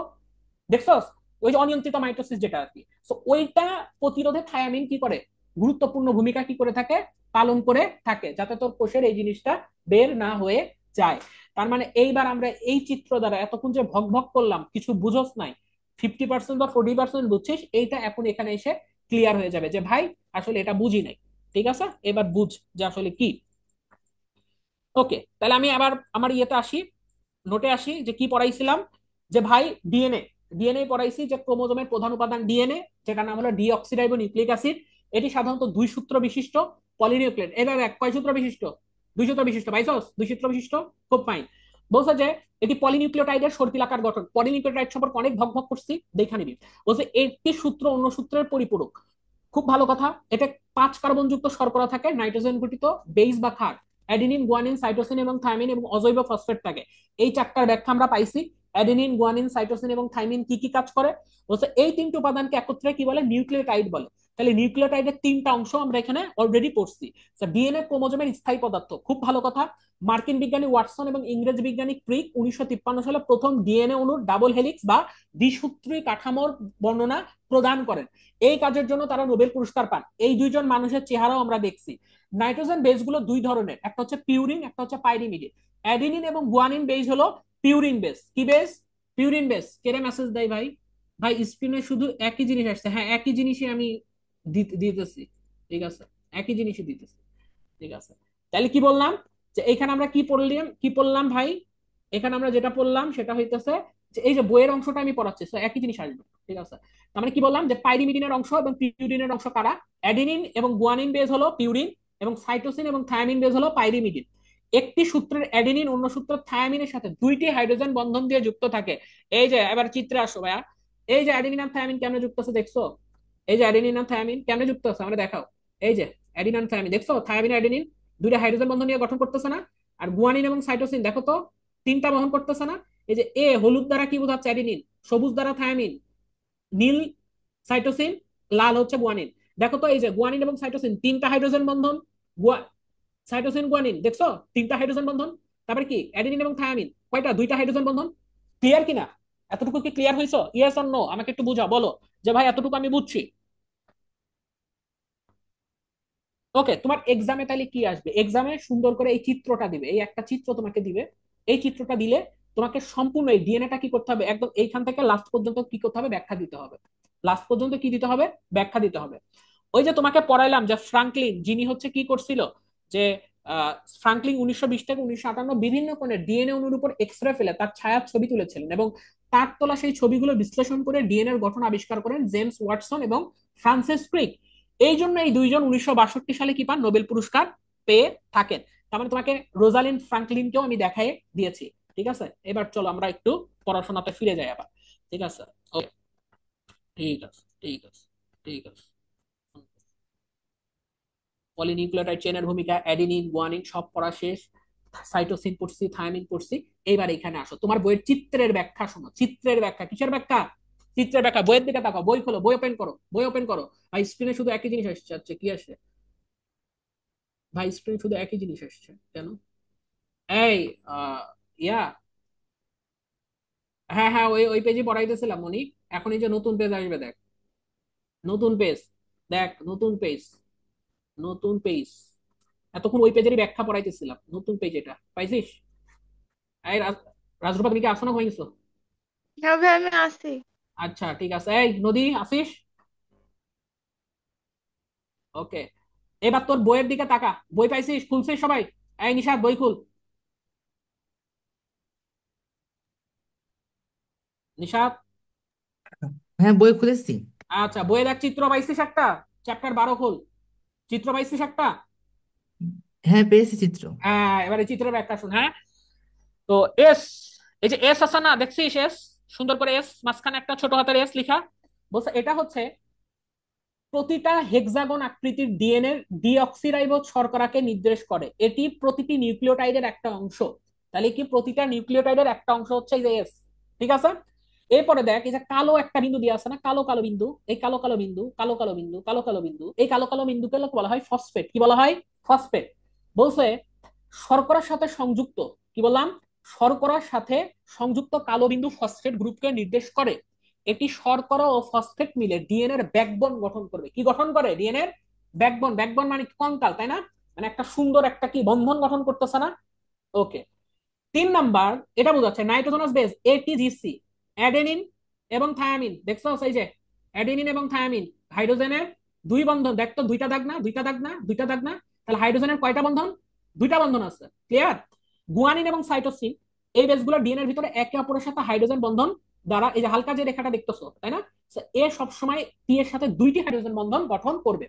Speaker 1: দেখছস, ওই যে অনিয়ন্ত্রিত মাইটোসিস যেটা আর কি, সো ওইটা প্রতিরোধে থায়ামিন কি করে, গুরুত্বপূর্ণ ভূমিকা কি করে থাকে, পালন করে থাকে, যাতে তোর কোষের এই জিনিসটা বের না হয়ে যায়। তার মানে এইবার আমরা এই চিত্র দ্বারা এতক্ষণ যে ভক ভক করলাম, কিছু বুঝোস নাই, 50% বা 40% বুঝছিস, এইটা এখন এখানে এসে ক্লিয়ার হয়ে যাবে যে ভাই আসলে এটা বুঝি নাই। ঠিক আছে, এবার বুঝ যে আসলে কি। ওকে, তাহলে আমি আবার আমার ইয়েতে আসি, নোটে আসি যে কি পড়াইছিলাম। যে ভাই ডিএনএ ডিএনএ পড়াইছি যে ক্রোমোজোমের প্রধান উপাদান ডিএনএ, যেটার নাম হলো ডিঅক্সিরাইবো নিউক্লিক অ্যাসিড। এটি সাধারণত 2 সূত্র বিশিষ্ট পলিনিউক্লিয়েট। এবার এক কয় সূত্র বিশিষ্ট? 2 সূত্র বিশিষ্ট। পাইছস? 2 সূত্র বিশিষ্ট। খুব ফাইন। বলছে যে এটি পলিনিউক্লিওটাইডের সর্পিলাকার গঠন। পলিনিউক্লিওটাইড সম্পর্কে অনেক ভক ভক করছি, দেখা নিবি। বলছে একটি সূত্র অন্য সূত্রের পরিপূরক। খুব ভালো কথা। এটা 5 কার্বন যুক্ত শর্করা থাকে, নাইট্রোজেন ঘটিত বেস বা ক্ষার, অ্যাডিনিন, গুয়ানিন, সাইটোসিন এবং থাইমিন এবং অজৈব ফসফেট থাকে। এই 4টার ব্যাখ্যা আমরা পাইছি। অ্যাডেনিন, গুয়ানিন, সাইটোসিন এবং থাইমিন কি কি কাজ করে? বলছে এই 3টি উপাদানকে একত্রে কি বলে? নিউক্লিওটাইড বলে। তাহলে নিউক্লিওটাইডের 3টা অংশ আমরা এখানে অলরেডি পড়ছি। ডিএনএ ক্রোমোজোমের স্থায়ী পদার্থ, খুব ভালো কথা। মার্কিন বিজ্ঞানী ওয়াটসন এবং ইংরেজ বিজ্ঞানী ক্রিক 1953 সালে প্রথম ডিএনএ অণুর ডাবল হেলিক্স বা দ্বিসূত্রী কাঠামোর বর্ণনা প্রদান করেন। এই কাজের জন্য তারা নোবেল পুরস্কার পান। এই 2জন মানুষের চেহারাও আমরা দেখছি। নাইট্রোজেন বেসগুলো 2 ধরনের, একটা হচ্ছে পিউরিন, একটা হচ্ছে পাইরিমিডিন। অ্যাডিনিন এবং গুয়ানিন বেস হলো পিউরিন বেস। কি বেস? Purine base. কেড়ে মেসেজ দেয় ভাই? ভাই স্ক্রিনে শুধু একই জিনিস আসছে। হ্যাঁ, একই জিনিসই আমি দিতেছি। ঠিক আছে, একই জিনিসই দিতেছি। ঠিক আছে, তাহলে কি বললাম? যে এখানে আমরা কি পড়লাম ভাই? এখানে আমরা যেটা পড়লাম সেটা হইতেছে যে এই যে বইয়ের অংশটা আমি পড়াচ্ছি, তো একই জিনিস আসবে। ঠিক আছে, তার মানে কি বললাম? যে পাইরিমিডিনের অংশ এবং পিউরিনের অংশ কারা? অ্যাডিনিন এবং গুয়ানিন বেস হলো পিউরিন, এবং সাইটোসিন এবং থায়ামিন বেস হলো পাইরিমিডিন। একটি সূত্রের অ্যাডিনিন অন্য সূত্রের থায়ামিনের সাথে 2টি হাইড্রোজেন বন্ধন দিয়ে যুক্ত থাকে। এই যে এবার চিত্রে আসো ভাইয়া। এই যে অ্যাডিনিন আর থায়ামিন কেমনে যুক্ত আছে দেখছো? এই যে অ্যাডিনিন আর থায়ামিন কেমনে যুক্ত আছে আমরা দেখাও। এই যে অ্যাডিনিন আর থায়ামিন দেখছো? থায়ামিন অ্যাডিনিন 2টা হাইড্রোজেন বন্ধন নিয়ে গঠন করতেছে না? আর গুয়ানিন এবং সাইটোসিন দেখো তো, 3টা বহন করতেছে না? এই যে এ হলুদ দ্বারা কি বোঝাচ্ছে? অ্যাডিনিন। সবুজ দ্বারা থায়ামিন, নীল সাইটোসিন, লাল হচ্ছে গুয়ানিন। দেখো তো এই যে গুয়ানিন এবং সাইটোসিন 3টা হাইড্রোজেন বন্ধন। সাইটোসিন গুয়ানিন দেখছো? 3টা হাইড্রোজেন বন্ধন। তারপরে কি অ্যাডিনিন এবং থায়ামিন কয়টা? 2টা হাইড্রোজেন বন্ধন। ক্লিয়ার কিনা? এতটুকু কি ক্লিয়ার হয়েছো? ইয়েস অর নো আমাকে একটু বুঝাও, বলো যে ভাই এতটুকু আমি বুঝছি। ওকে, তোমার এক্সামে তাহলে কি আসবে? এক্সামে সুন্দর করে এই চিত্রটা দিবে, এই একটা চিত্র তোমাকে দিবে। এই চিত্রটা দিলে তোমাকে সম্পূর্ণ এই ডিএনএটা কি করতে হবে, একদম এইখান থেকে লাস্ট পর্যন্ত কি করতে হবে? ব্যাখ্যা দিতে হবে। লাস্ট পর্যন্ত কি দিতে হবে? ব্যাখ্যা দিতে হবে। ওই যে তোমাকে পড়াইলাম যে ফ্রাঙ্কলিন, যিনি হচ্ছে কি করছিল, যে ফ্রাঙ্কলিন 1920 থেকে 1958 বিভিন্ন কোণের ডিএনএ অণুর উপর এক্সরে ফেলে তার ছায়া ছবি তুলেছিলেন, এবং তার তোলা সেই ছবিগুলো বিশ্লেষণ করে ডিএনএ এর গঠন আবিষ্কার করেন জেমস ওয়াটসন এবং ফ্রান্সিস ক্রিক। এই জন্য এই 2জন 1962 সালে কি পান? নোবেল পুরস্কার পেয়ে থাকেন। তার মানে তোমাকে রোজালিন ফ্রাঙ্কলিনকেও আমি দেখাই দিয়েছি। ঠিক আছে, এবার চলো আমরা একটু পড়াশোনাতে ফিরে যাই আবার। ঠিক আছে, ওকে, ঠিক আছে, ঠিক আছে, ঠিক আছে। পলিনিউক্লিওটাইড চেনের ভূমিকা, অ্যাডিনিন, গুয়ানিন সব পড়া শেষ। সাইটোসিন পড়ছি, থায়ামিন পড়ছি। এইবার এখানে আসো, তোমার বইয়ের চিত্রের ব্যাখ্যা শোনো। চিত্রের ব্যাখ্যা কিসের ব্যাখ্যা? চিত্রের ব্যাখ্যা। বইয়ের দিকে তাকাও, বই খোলো, বই ওপেন করো, বই ওপেন করো। ভাই স্ক্রিনে শুধু একই জিনিস আসছে, আচ্ছা কি আসছে? ভাই স্ক্রিনে শুধু একই জিনিস আসছে কেন? এই আহ, ইয়া, হ্যাঁ হ্যাঁ, ওই ওই পেজই পড়াইতেছিলাম মনি। এখন এই যে নতুন পেজ আসবে, দেখ নতুন পেজ, দেখ নতুন পেজ, নতুন পেজ। এতক্ষণ ওই পেজেরই ব্যাখ্যা পড়াইতেছিলাম, নতুন পেজ এটা পাইছিস? এই রাজরূপা, তুমি কি আসো না হয়ে গেছো?
Speaker 3: হ্যাঁ ভাই, আমি আছি।
Speaker 1: আচ্ছা ঠিক আছে। এই নদী আসিস? ওকে, এবার তোর বইয়ের দিকে তাকা। বই পাইছিস? খুলছিস সবাই? এই নিশাদ, বই খুল। নিশাদ,
Speaker 5: হ্যাঁ, বই খুলেছি।
Speaker 1: আচ্ছা বইয়ে দেখ চিত্র পাইছিস একটা? চ্যাপ্টার 12 খোল। চিত্র পাইছিস একটা?
Speaker 5: হ্যাঁ, পেয়েছি চিত্র।
Speaker 1: হ্যাঁ, এবারে চিত্রের ব্যাখ্যা শুন। হ্যাঁ, তো এস, এই যে এস আছে না, দেখছিস এস? সুন্দর করে এস, মাঝখানে একটা ছোট হাতের এস লিখা। বলছে এটা হচ্ছে প্রতিটা হেক্সাগন আকৃতির ডিএনএ ডিঅক্সিরাইবোজ শর্করাকে নির্দেশ করে। এটি প্রতিটি নিউক্লিওটাইডের একটা অংশ। তাহলে কি প্রতিটা নিউক্লিওটাইডের একটা অংশ হচ্ছে এই যে এস। ঠিক আছে, এরপরে দেখ এই যে কালো একটা বিন্দু দিয়ে আছে না, কালো কালো বিন্দু, এই কালো কালো বিন্দু, কালো কালো বিন্দু, কালো কালো বিন্দু, এই কালো কালো বিন্দুকে বলা হয় ফসফেট। কি বলা হয়? ফসফেট। বলছে শর্করার সাথে সংযুক্ত, কি বললাম? শর্করার সাথে সংযুক্ত কালো বিন্দু ফসফেট গ্রুপকে নির্দেশ করে। এটি শর্করা ও ফসফেট মিলে ডিএনএ এর ব্যাকবোন গঠন করবে। কি গঠন করে? ডিএনএ এর ব্যাকবোন। ব্যাকবোন মানে কঙ্কাল, তাই না? মানে একটা সুন্দর একটা কি বন্ধন গঠন করতেছে না? ওকে, 3 নাম্বার এটা বোঝাচ্ছে নাইট্রোজেনাস বেস এটিজিসি, অ্যাডেনিন এবং থায়ামিন। দেখছো এই যে অ্যাডেনিন এবং থায়ামিন হাইড্রোজেনের 2 বন্ধন। দেখতো 2টা দাগ না, 2টা দাগ না, 2টা দাগ না? তাহলে হাইড্রোজেনের কয়টা বন্ধন? 2টা বন্ধন আছে। ক্লিয়ার? গুয়ানিন এবং সাইটোসিন এই বেসগুলো ডিএনএর ভিতরে একে অপরের সাথে হাইড্রোজেন বন্ধন দ্বারা, এই যে হালকা যে রেখাটা দেখতেছো তাই না, So, এ সবসময় টি এর সাথে দুইটি হাইড্রোজেন বন্ধন গঠন করবে।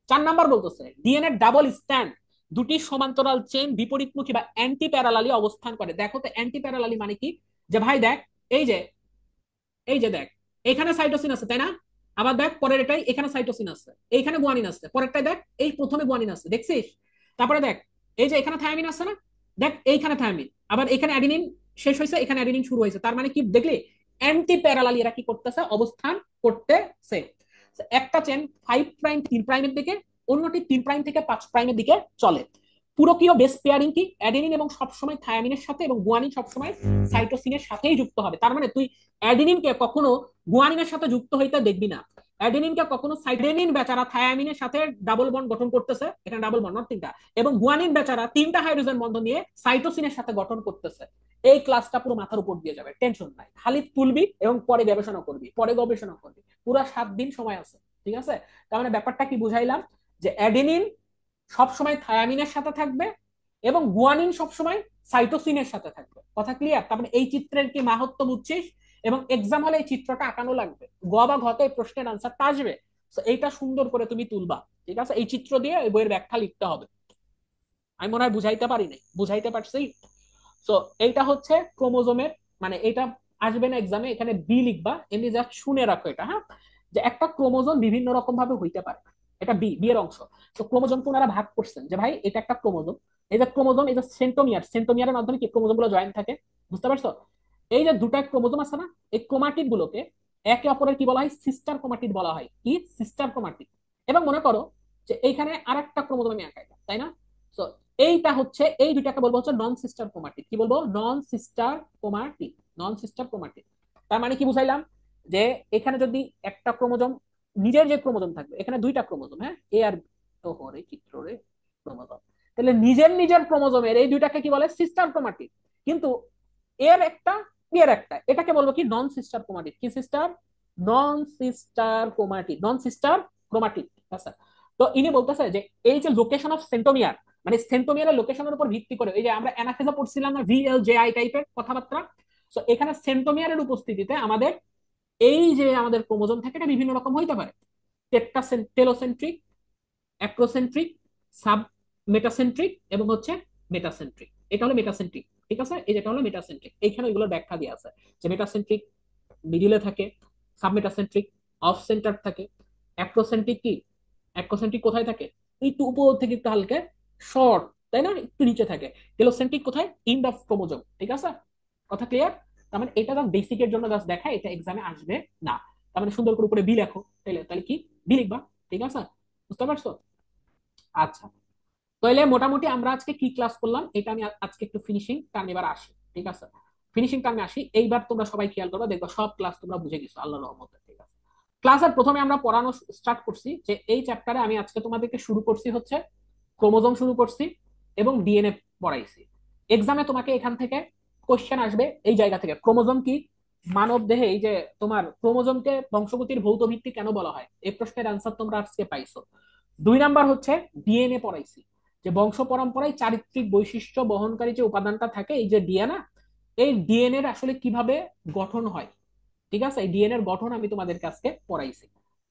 Speaker 1: 4 নাম্বার বলতেছে ডিএনএ ডাবল স্ট্যান্ড, দুটি সমান্তরাল চেইন বিপরীতমুখী বা অ্যান্টি প্যারালালি অবস্থান করে। দেখো তো অ্যান্টি প্যারালালি মানে কি, যে ভাই দেখ, এই যে এই যে দেখ, এখানে সাইটোসিন আছে তাই না, আবার দেখ পরের এটাই এখানে সাইটোসিন আছে, এইখানে গুয়ানিন আছে, পরেরটাই দেখ এই প্রথমে গুয়ানিন আছে, দেখছিস? তারপরে দেখ এই যে এখানে থায়ামিন আছে না, দেখ এইখানে থায়ামিন, আবার এখানে অ্যাডিনিন শেষ হয়েছে, এখানে অ্যাডিনিন শুরু হয়েছে, তার মানে কি দেখলি অ্যান্টি প্যারালালি এরা কি করতেছে, অবস্থান করতেছে। একটা চেন 5 প্রাইম 3 প্রাইমের দিকে, অন্যটি 3 প্রাইম থেকে 5 প্রাইমের দিকে চলে। পুরকীয় বেস পেয়ারিং কি, অ্যাডেনিন এবং সবসময় থায়ামিনের সাথে এবং গুয়ানিন সবসময় সাইটোসিনের সাথেই যুক্ত হবে। তার মানে তুই অ্যাডেনিনকে কখনো গুয়ানিনের সাথে যুক্ত হইতে দেখবি না, অ্যাডেনিনকে কখনো সাইডেনিন বেচারা থায়ামিনের সাথে ডাবল বন্ড গঠন করতেছে, এখানে ডাবল বন্ড নট তিনটা, এবং গুয়ানিন বেচারা 3টা হাইড্রোজেন বন্ধন নিয়ে সাইটোসিনের সাথে গঠন করতেছে। এই ক্লাসটা পুরো মাথার উপর দিয়ে যাবে, টেনশন নাই, খালি তুলবি এবং পরে গবেষণা করবি, পরে গবেষণা করবি, পুরো 7 দিন সময় আছে, ঠিক আছে? তার মানে ব্যাপারটা কি বুঝাইলাম, যে অ্যাডেনিন সবসময় থায়ামিনের সাথে থাকবে এবং গুয়ানিন সবসময় সাইটোসিনের সাথে থাকবে। কথা ক্লিয়ার? তার মানে এই চিত্রের কি মাহাত্ম বুঝছিস? এবং এক্সাম হলে এই চিত্রটা আঁকানো লাগবে, গ বা ঘতে এই প্রশ্নের আনসারটা আসবে, এইটা সুন্দর করে তুমি তুলবা, ঠিক আছে? এই চিত্র দিয়ে এই বইয়ের ব্যাখ্যা লিখতে হবে। আমি মনে হয় বুঝাইতে পারি নাই, বুঝাইতে পারছি? সো এইটা হচ্ছে ক্রোমোজোমের, মানে এটা আসবে না এক্সামে, এখানে বি লিখবা, এমনি জাস্ট শুনে রাখো এটা, হ্যাঁ? যে একটা ক্রোমোজোম বিভিন্ন রকম ভাবে হইতে পারে, এটা বি, বি এর অংশ। তো ক্রোমোজোমকে ওনারা ভাগ করছেন যে ভাই এটা একটা ক্রোমোজোম, এই যে ক্রোমোজোম, এই যে সেন্টোমিয়ার, সেন্টোমিয়ারের মাধ্যমে কি ক্রোমোজোম গুলো জয়েন্ট থাকে, বুঝতে পারছো? এই যে দুটা ক্রোমোজোম আছে না, এই ক্রোমাটিড গুলোকে একে অপরের কি বলা হয়, সিস্টার ক্রোমাটিড বলা হয়, কি সিস্টার ক্রোমাটিড। এবং মনে করো যে এইখানে আরেকটা ক্রোমোজোম আমি আঁকাইলাম তাই না, তো এইটা হচ্ছে, এই দুটাকে বলবো হচ্ছে নন সিস্টার ক্রোমাটিড। কি বলবো? নন সিস্টার ক্রোমাটিড, নন সিস্টার ক্রোমাটিড। তার মানে কি বুঝাইলাম, যে এখানে যদি একটা ক্রোমোজোম, নিজের যে ক্রোমোজোম থাকবে, এখানে দুইটা ক্রোমোজোম, হ্যাঁ, এ আর ওহো রে চিত্র রে ক্রোমোজোম, তাহলে নিজের নিজের ক্রোমোজোমের এই দুইটাকে কি বলে, সিস্টার ক্রোমাটিড। কিন্তু এর একটা এর একটা, এটাকে বলবো কি নন সিস্টার ক্রোমাটিড। কি সিস্টার? নন সিস্টার ক্রোমাটিড, নন সিস্টার ক্রোমাটিড। আচ্ছা, তো ইনি বলতেছে যে এই যে লোকেশন অফ সেন্টোমিয়ার, মানে সেন্টোমিয়ারের লোকেশনের উপর ভিত্তি করে, এই যে আমরা অ্যানাফেজা পড়ছিলাম না, VLJI টাইপের কথাবার্তা, তো এখানে সেন্টোমিয়ারের উপস্থিতিতে আমাদের এই যে আমাদের ক্রোমোজোম থাকে, এটা বিভিন্ন রকম হইতে পারে, টেলোসেন্ট্রিক, অ্যাক্রোসেন্ট্রিক, সাব মেটাসেন্ট্রিক এবং হচ্ছে মেটাসেন্ট্রিক। এটা হলো মেটাসেন্ট্রিক, ঠিক আছে? এই যেটা হলো মেটাসেন্ট্রিক, এইখানে এগুলোর ব্যাখ্যা দিয়ে আছে, যে মেটাসেন্ট্রিক মিডিলে থাকে, সাবমেটাসেন্ট্রিক অফ সেন্টার থাকে, অ্যাক্রোসেন্ট্রিক কি, অ্যাক্রোসেন্ট্রিক কোথায় থাকে, একটু উপর থেকে একটু হালকা শর্ট তাই না, একটু নিচে থাকে। টেলোসেন্ট্রিক কোথায়, এন্ড অফ ক্রোমোজোম, ঠিক আছে? কথা ক্লিয়ার? তার মানে এটা জাস্ট বেসিকের জন্য জাস্ট দেখা, এটা এক্সামে আসবে না। তার মানে সুন্দর করে উপরে বি লেখো, তাহলে তাহলে কি বি লিখবা, ঠিক আছে? বুঝতে পারছো? আচ্ছা, তাহলে মোটামুটি আমরা আজকে কি ক্লাস করলাম, এটা আমি আজকে একটু ফিনিশিং টার্ম এবার আসি, ঠিক আছে? ফিনিশিং টার্মে আসি, এইবার তোমরা সবাই খেয়াল করবে, দেখবা সব ক্লাস তোমরা বুঝে গেছো আল্লাহর রহমতে, ঠিক আছে? ক্লাসের প্রথমে আমরা পড়ানো স্টার্ট করছি, যে এই চ্যাপ্টারে আমি আজকে তোমাদেরকে শুরু করছি হচ্ছে ক্রোমোজোম শুরু করছি এবং ডিএনএ পড়াইছি। এক্সামে তোমাকে এখান থেকে কোশ্চেন আসবে এই জায়গা থেকে, ক্রোমোজোম কি, মানব দেহে এই যে তোমার ক্রোমোজোমকে বংশগতির ভৌত ভিত্তি কেন বলা হয়, এই প্রশ্নের অ্যান্সার তোমরা আজকে পাইছো। 2 নাম্বার হচ্ছে ডিএনএ পড়াইছি, যে বংশ পরম্পরায় চারিত্রিক বৈশিষ্ট্য বহনকারী যে উপাদানটা থাকে, এই যে ডিএনএ, এই ডিএনএ এর আসলে কিভাবে গঠন হয়, ঠিক আছে? এই ডিএনএ এর গঠন আমি তোমাদেরকে আজকে পড়াইছি।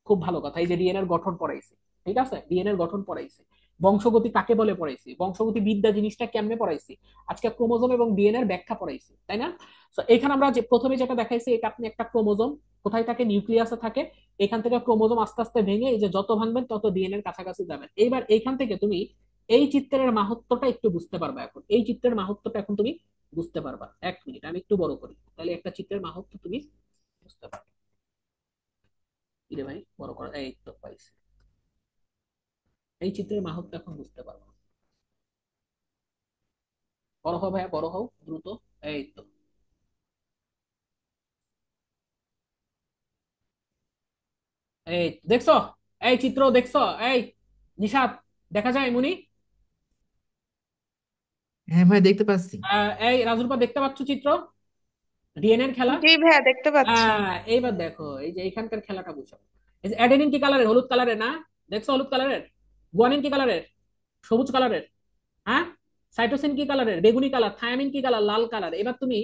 Speaker 1: খুব ভালো কথা, এই যে ডিএনএ এর গঠন পড়াইছি, ঠিক আছে? ডিএনএ এর গঠন পড়াইছি, বংশগতি কাকে বলে পড়াইছি, বংশগতি বিদ্যা জিনিসটা কেমনে পড়াইছি, আজকে ক্রোমোজোম এবং ডিএনএ এর ব্যাখ্যা পড়াইছি, তাই না? তো এখানে আমরা যে প্রথমে যেটা দেখাইছি, এটা আপনি একটা ক্রোমোজোম কোথায় থাকে, নিউক্লিয়াসে থাকে। এখান থেকে ক্রোমোজোম আস্তে আস্তে ভেঙে এই যে যত ভাঙবেন তত ডিএনএ এর কাছাকাছি যাবেন। এইবার এইখান থেকে তুমি এই চিত্রের মাহাত্ম্যটা একটু বুঝতে পারবা, এখন এই চিত্রের মাহাত্ম্যটা এখন তুমি বুঝতে পারবা। 1 মিনিট আমি একটু বড় করি, তাহলে একটা চিত্রের মাহাত্ম্য তুমি বুঝতে পারবে। ইরে ভাই বড় করা, এই তো পাইছি, এই চিত্রের মাহাত্ম্য এখন বুঝতে পারবো। বড় হও ভাইয়া, বড় হও দ্রুত, এই তো, এই দেখছো, এই চিত্র দেখছো, এই নিশাত দেখা যায় মুনি,
Speaker 5: হ্যাঁ ভাই দেখতে পাচ্ছি।
Speaker 1: এই রাজুরপা দেখতে পাচ্ছ চিত্র, ডিএনএ এর খেলা?
Speaker 3: জি ভাইয়া দেখতে পাচ্ছি।
Speaker 1: এইবার দেখো এই যে এইখানকার খেলাটা বুঝো। এই যে অ্যাডেনিন কি কালারের, হলুদ কালারের না, দেখছো হলুদ কালারের, গুয়ানিন কি কালারের, সবুজ কালারের, হ্যাঁ? সাইটোসিন কি কালারের? বেগুনি কালার। থায়ামিন কি কালার? লাল কালার। এবার তুমি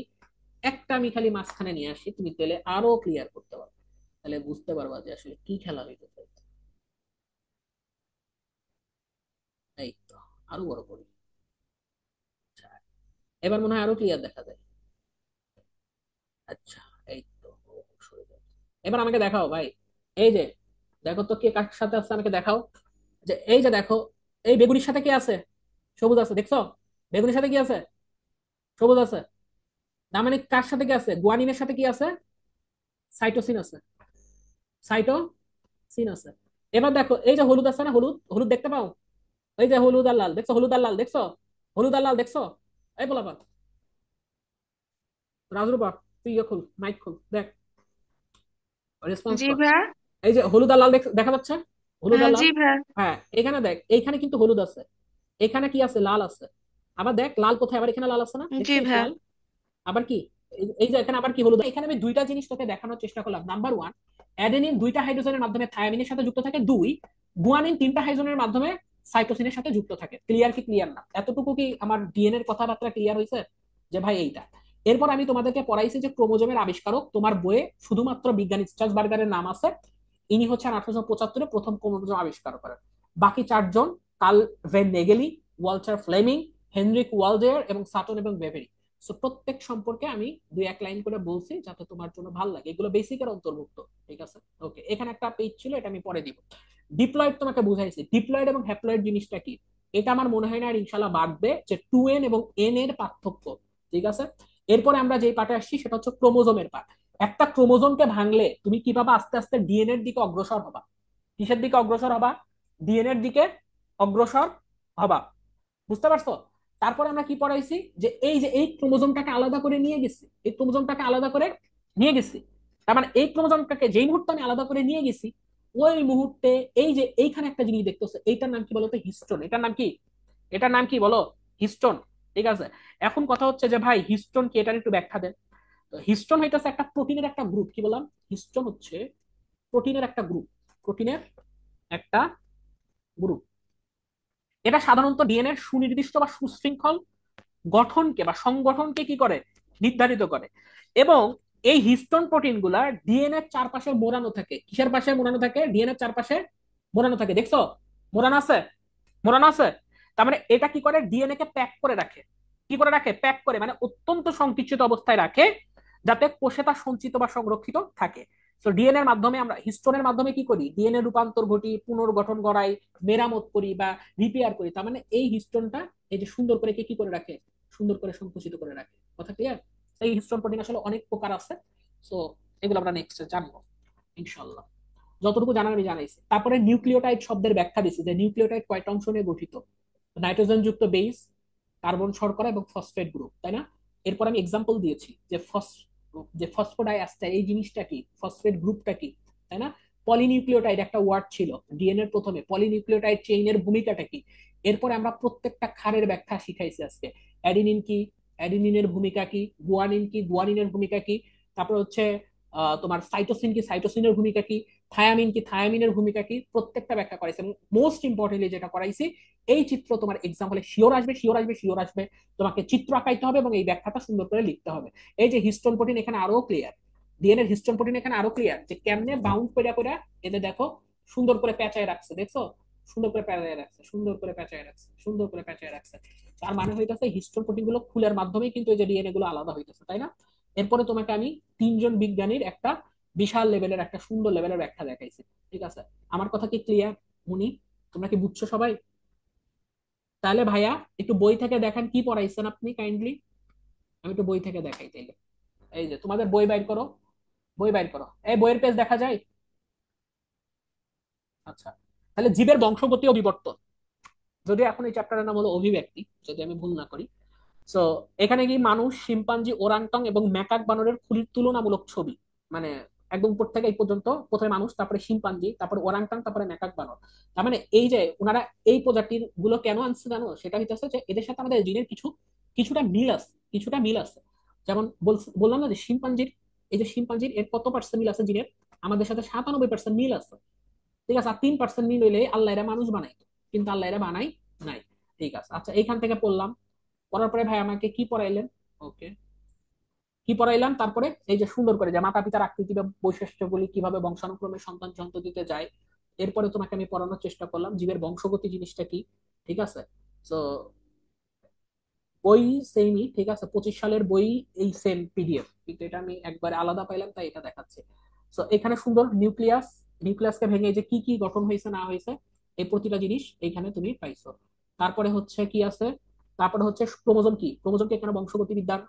Speaker 1: একটা আমি খালি মাঝখানে নিয়ে আসি, তুমি তাহলে আরো ক্লিয়ার করতে পারবে, তাহলে বুঝতে পারবা যে আসলে কি খেলা হইতেছে। এই তো, আরো বড় করি। আচ্ছা, এবার মনে হয় আরো ক্লিয়ার দেখা যায়। আচ্ছা, এই তো, সরে যাচ্ছে। এবার আমাকে দেখাও ভাই, এই যে দেখো তো কে কার সাথে আছে, আমাকে দেখাও। যে এই যে দেখো, এই বেগুনির সাথে কি আছে? সবুজ আছে, দেখছো? বেগুনির সাথে কি আছে? সবুজ আছে। তার মানে কার সাথে কি আছে? গুয়ানিনের সাথে কি আছে? সাইটোসিন আছে। সাইটোসিন আছে। এবার দেখো এই যে হলুদ আছে না, হলুদ হলুদ দেখতে পাও? এই যে হলুদ আর লাল দেখছো, হলুদ আর লাল দেখছো? হলুদ আর লাল দেখছো? এই বলা রাজরূপা, তুই ইয়ে খুল, মাইক খুল, দেখ, রেসপন্স
Speaker 3: জি
Speaker 1: কর।
Speaker 3: ভাইয়া।
Speaker 1: এই যে হলুদ আর লাল দেখা যাচ্ছে? হলুদ আর লাল।
Speaker 3: জি ভাইয়া।
Speaker 1: হ্যাঁ, এখানে দেখ, এইখানে কিন্তু হলুদ আছে, এখানে কি আছে? লাল আছে। আবার দেখ লাল কোথায়, আবার এখানে লাল আছে না,
Speaker 3: জি
Speaker 1: দেখছিস
Speaker 3: ভাইয়া।
Speaker 1: লাল? আবার কি, এই যে এখানে আবার কি হলুদ। এখানে আমি দুইটা জিনিস তোকে দেখানোর চেষ্টা করলাম। নাম্বার ওয়ান, অ্যাডেনিন দুইটা হাইড্রোজেনের মাধ্যমে থায়ামিনের সাথে যুক্ত থাকে, দুই, গুয়ানিন তিনটা হাইড্রোজেনের মাধ্যমে সাইটোসিনের সাথে যুক্ত থাকে। ক্লিয়ার কি ক্লিয়ার না? এতটুকু কি আমার ডিএনএ এর কথাবার্তা ক্লিয়ার হয়েছে? যে ভাই এইটা। এরপর আমি তোমাদেরকে পড়াইছি যে ক্রোমোজোমের আবিষ্কারক, তোমার বইয়ে শুধুমাত্র বিজ্ঞানী স্ট্রাসবার্গারের নাম আছে। ইনি হচ্ছেন 1875 প্রথম ক্রোমোজোম আবিষ্কার করেন। বাকি চারজন, Karl von Nageli, Walter Flemming, Heinrich Waldeyer এবং সাটন এবং বেভেরি। সো প্রত্যেক সম্পর্কে আমি দুই এক লাইন করে বলছি যাতে তোমার জন্য ভালো লাগে, এগুলো বেসিকের অন্তর্ভুক্ত। ঠিক আছে, ওকে। এখানে একটা পেজ ছিল, এটা আমি পরে দিব। ডিপ্লয়েড তোমাকে বুঝাইছি, ডিপ্লয়েড এবং হ্যাপ্লয়েড জিনিসটা কি, এটা আমার মনে হয় না আর ইনশাল্লাহ বাড়বে, যে 2n এবং n এর পার্থক্য। ঠিক আছে, এরপরে আমরা যে পার্টে আসছি সেটা হচ্ছে ক্রোমোজোমের পার্ট। একটা ক্রোমোজোমকে ভাঙলে তুমি কিভাবে আস্তে আস্তে ডিএনএ এর দিকে অগ্রসর হবা? কিসের দিকে অগ্রসর হবা? ডিএনএ এর দিকে অগ্রসর হবা। বুঝতে পারছো? তারপর আমরা কি পড়াইছি, যে এই ক্রোমোজোমটাকে আলাদা করে নিয়ে গেছি, এই ক্রোমোজোমটাকে আলাদা করে নিয়ে গেছি। তার মানে এই ক্রোমোজোমটাকে যেই মুহূর্তে আমি আলাদা করে নিয়ে গেছি, ওই মুহূর্তে এই যে এইখানে একটা জিনিস দেখতেছো, এইটার নাম কি বলতো? হিস্টোন। এটার নাম কি? এটার নাম কি বলো? হিস্টোন। ঠিক আছে, এখন কথা হচ্ছে যে ভাই হিস্টোন কি, এটার একটু ব্যাখ্যা দেন। তো হিস্টোন হইতেছে একটা প্রোটিনের একটা গ্রুপ। কি বললাম? হিস্টোন হচ্ছে প্রোটিনের একটা গ্রুপ। প্রোটিনের একটা গ্রুপ। এটা সাধারণত ডিএনএ এর সুনির্দিষ্ট বা সুশৃঙ্খল গঠনকে বা সংগঠনকে কি করে? নির্ধারিত করে। এবং এই হিস্টোন প্রোটিন গুলা ডিএনএ এর চারপাশে মোড়ানো থাকে। কিসের পাশে মোড়ানো থাকে? ডিএনএ এর চারপাশে মোড়ানো থাকে, দেখছো? মোড়ানো আছে, মোড়ানো আছে। তার মানে এটা কি করে? ডিএনএ কে প্যাক করে রাখে। কি করে রাখে? প্যাক করে, মানে অত্যন্ত সংকুচিত অবস্থায় রাখে, যাতে কোষে তা সঞ্চিত বা সংরক্ষিত থাকে। তো ডিএনএ এর মাধ্যমে আমরা হিস্টোনের মাধ্যমে কি করি? ডিএনএ রূপান্তর ঘটি, পুনর্গঠন করাই, মেরামত করি বা রিপেয়ার করি। তার মানে এই হিস্টোনটা এই যে সুন্দর করে কি করে রাখে? সুন্দর করে সংকুচিত করে রাখে। কথা ক্লিয়ার? এই হিস্টোন প্রোটিন আসলে অনেক প্রকার আছে। সো এগুলো আমরা নেক্সট জানবো ইনশাল্লাহ। যতটুকু জানার আমি জানাইছি। তারপরে নিউক্লিওটাইড শব্দের ব্যাখ্যা দিচ্ছি, যে নিউক্লিওটাইড কয়টা অংশ নিয়ে গঠিত। নাইট্রোজেন যুক্ত বেস, কার্বন শর্করা এবং ফসফেট গ্রুপ, তাই না? এরপর আমি এক্সাম্পল দিয়েছি যে ফসফোডাইএস্টার এই জিনিসটা কি, ফসফেট গ্রুপটা কি, তাই না? পলিনিউক্লিওটাইড একটা ওয়ার্ড ছিল ডিএনএ এর প্রথমে, পলিনিউক্লিওটাইড চেইনের ভূমিকাটা কি। এরপরে আমরা প্রত্যেকটা ক্ষারের ব্যাখ্যা শিখাইছি আজকে। অ্যাডিনিন কি, অ্যাডিনিনের ভূমিকা কি, গুয়ানিন কি, গুয়ানিনের ভূমিকা কি। তারপর হচ্ছে তোমার সাইটোসিন কি, সাইটোসিনের ভূমিকা কি, থায়ামিন কি, থায়ামিনের ভূমিকা কি, প্রত্যেকটা ব্যাখ্যা করাইছে। এবং মোস্ট ইম্পর্টেন্টলি যেটা করাইছি, এই চিত্র তোমার এক্সাম হলে শিওর আসবে, শিওর আসবে, শিওর আসবে। তোমাকে চিত্র আঁকাইতে হবে এবং এই ব্যাখ্যাটা সুন্দর করে লিখতে হবে। এই যে হিস্টোন প্রোটিন এখানে আরো ক্লিয়ার, ডিএনএ এর হিস্টোন প্রোটিন এখানে আরো ক্লিয়ার, যে কেমনে বাউন্ড করে করে এদের দেখো সুন্দর করে পেঁচায় রাখছে, দেখছো? সুন্দর করে পেঁচায় রাখছে, সুন্দর করে পেঁচায় রাখছে, সুন্দর করে পেঁচায় রাখছে। তার মানে হইতেছে হিস্টোন প্রোটিন গুলো খুলের মাধ্যমেই কিন্তু এই যে ডিএনএ গুলো আলাদা হইতেছে, তাই না? এরপরে তোমাকে আমি তিনজন বিজ্ঞানীর একটা বিশাল লেভেলের একটা সুন্দর লেভেলের ব্যাখ্যা দেখাইছি। ঠিক আছে, আমার কথা কি ক্লিয়ার মুনি? তোমরা কি বুঝছো সবাই? তাহলে ভাইয়া একটু বই থেকে দেখান কি পড়াইছেন আপনি কাইন্ডলি। আমি একটু বই থেকে দেখাই তাইলে। এই যে তোমাদের বই বাইর করো, বই বাইর করো, এই বইয়ের পেজ দেখা যায়? আচ্ছা, তাহলে জীবের বংশগতি ও বিবর্তন, যদি এখন এই চ্যাপ্টারের নাম হলো অভিব্যক্তি, যদি আমি ভুল না করি। সো এখানে কি মানুষ, শিম্পাঞ্জি, ওরাংটং এবং ম্যাকাক বানরের খুলির তুলনামূলক ছবি, মানে একদম উপর থেকে এই পর্যন্ত, প্রথমে মানুষ, তারপরে শিম্পাঞ্জি, তারপরে ওরাংটং, তারপরে ম্যাকাক বানর। তার মানে এই যে ওনারা এই প্রজাতির গুলো কেন আনছে জানো? সেটা হইতেছে যে এদের সাথে আমাদের জিনের কিছুটা মিল আছে, কিছুটা মিল আছে। যেমন বললাম না যে শিম্পাঞ্জির, এই যে শিম্পাঞ্জির এর কত পার্সেন্ট মিল আছে জিনের? আমাদের সাথে 97% মিল আছে। ঠিক আছে, আর 3% মিল হইলে আল্লাহ এরা মানুষ বানাই, কিন্তু আল্লাহ এরা বানাই নাই। ঠিক আছে, আচ্ছা এইখান থেকে পড়লাম পড়ার পরে ভাই আমাকে কি পড়াইলেন? ওকে, কি পড়াইলাম তারপরে এই যে সুন্দর করে যে মাতা পিতার আকৃতি বা বৈশিষ্ট্যগুলি কিভাবে বংশানুক্রমে সন্তান সন্ততিতে যায়, এরপরে তোমাকে আমি পড়ানোর চেষ্টা করলাম জীবের বংশগতি জিনিসটা কি। ঠিক আছে, তো বই সেমই, ঠিক আছে, 25 সালের বই, এই সেম পিডিএফ, কিন্তু এটা আমি একবারে আলাদা পাইলাম তাই এটা দেখাচ্ছে। তো এখানে সুন্দর নিউক্লিয়াস, নিউক্লিয়াসকে ভেঙে যে কি কি গঠন হয়েছে না হয়েছে এই প্রতিটা জিনিস এইখানে তুমি পাইছো। তারপরে হচ্ছে কি আছে, তারপরে হচ্ছে ক্রোমোজোম কি, ক্রোমোজোমকে এখানে বংশগতি বিদ্যার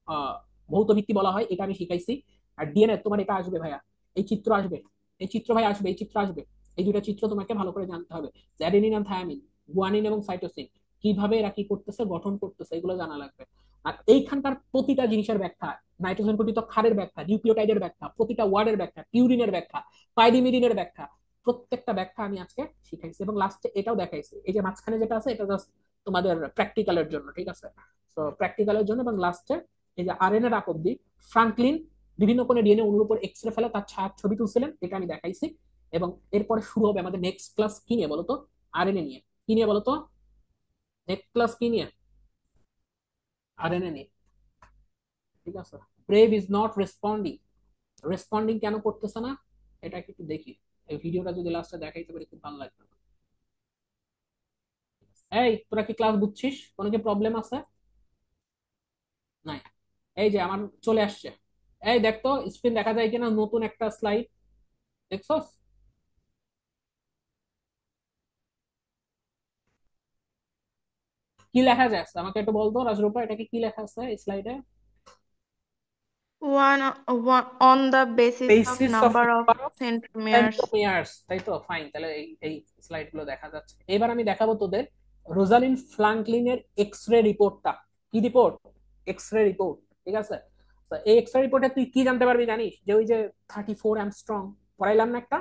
Speaker 1: আহ ভৌত ভিত্তি বলা হয়, এটা আমি শিখাইছি। আর ডিএনএ তোমার এটা আসবে ভাইয়া, এই চিত্র আসবে, এই চিত্র ভাই আসবে, এই চিত্র আসবে, এই দুইটা চিত্র তোমাকে ভালো করে জানতে হবে। অ্যাডেনিন আর থায়ামিন, গুয়ানিন এবং সাইটোসিন, কিভাবে এরা কি করতেছে, গঠন করতেছে, এগুলো জানা লাগবে। আর এইখানকার প্রতিটা জিনিসের ব্যাখ্যা, নাইট্রোজেন ঘটিত ক্ষারের ব্যাখ্যা, নিউক্লিওটাইডের ব্যাখ্যা, প্রতিটা ওয়ার্ডের ব্যাখ্যা, পিউরিনের ব্যাখ্যা, পাইরিমিডিনের ব্যাখ্যা, প্রত্যেকটা ব্যাখ্যা আমি আজকে শিখাইছি এবং লাস্টে এটাও দেখাইছি। এই যে মাঝখানে যেটা আছে এটা জাস্ট তোমাদের প্র্যাকটিক্যালের জন্য, ঠিক আছে, তো প্র্যাকটিক্যালের জন্য। এবং লাস্টে এই যে আরএনএ রাক অব্দি ফ্রাঙ্কলিন বিভিন্ন কোণে ডিএনএ অণুর উপর এক্সরে ফেলে তার ছবি তুলছিলেন, এটা আমি দেখাইছি। এবং এরপরে শুরু হবে আমাদের নেক্সট ক্লাস কি নিয়ে বলতো, আরএনএ নিয়ে। কি নিয়ে বলতো, নেক্সট ক্লাস কি নিয়ে, আরএনএ নিয়ে। ঠিক আছে, brave is not responding, responding কেন করতেছে না এটা একটু দেখি। এই ভিডিওটা যদি লাস্টে দেখাইতে পারি খুব ভালো লাগবে। এই তোরা কি ক্লাস বুঝছিস, কোনো কি প্রবলেম আছে? নাই, এই যে আমার চলে আসছে, এই দেখতো স্ক্রিন দেখা যায় কিনা, নতুন একটা স্লাইড দেখছস? কি লেখা যাচ্ছে আমাকে একটু বলতো রাজরূপা, এটা কি কি লেখা আছে এই স্লাইডে?
Speaker 3: one on the basis of
Speaker 1: basis of
Speaker 3: number of
Speaker 1: number of
Speaker 3: centromeres.
Speaker 1: সেন্ট্রোমিয়ার্স, তাই তো, ফাইন, তাহলে এই এই স্লাইড গুলো দেখা যাচ্ছে। এবার আমি দেখাবো তোদের রোজালিন ফ্রাঙ্কলিনের এক্সরে রিপোর্টটা। কি রিপোর্ট? এক্সরে রিপোর্ট, ঠিক আছে। তো এই এক্সরে রিপোর্টে তুই কি জানতে পারবি জানিস, যে ওই যে 34 অ্যামস্ট্রং পড়াইলাম না একটা,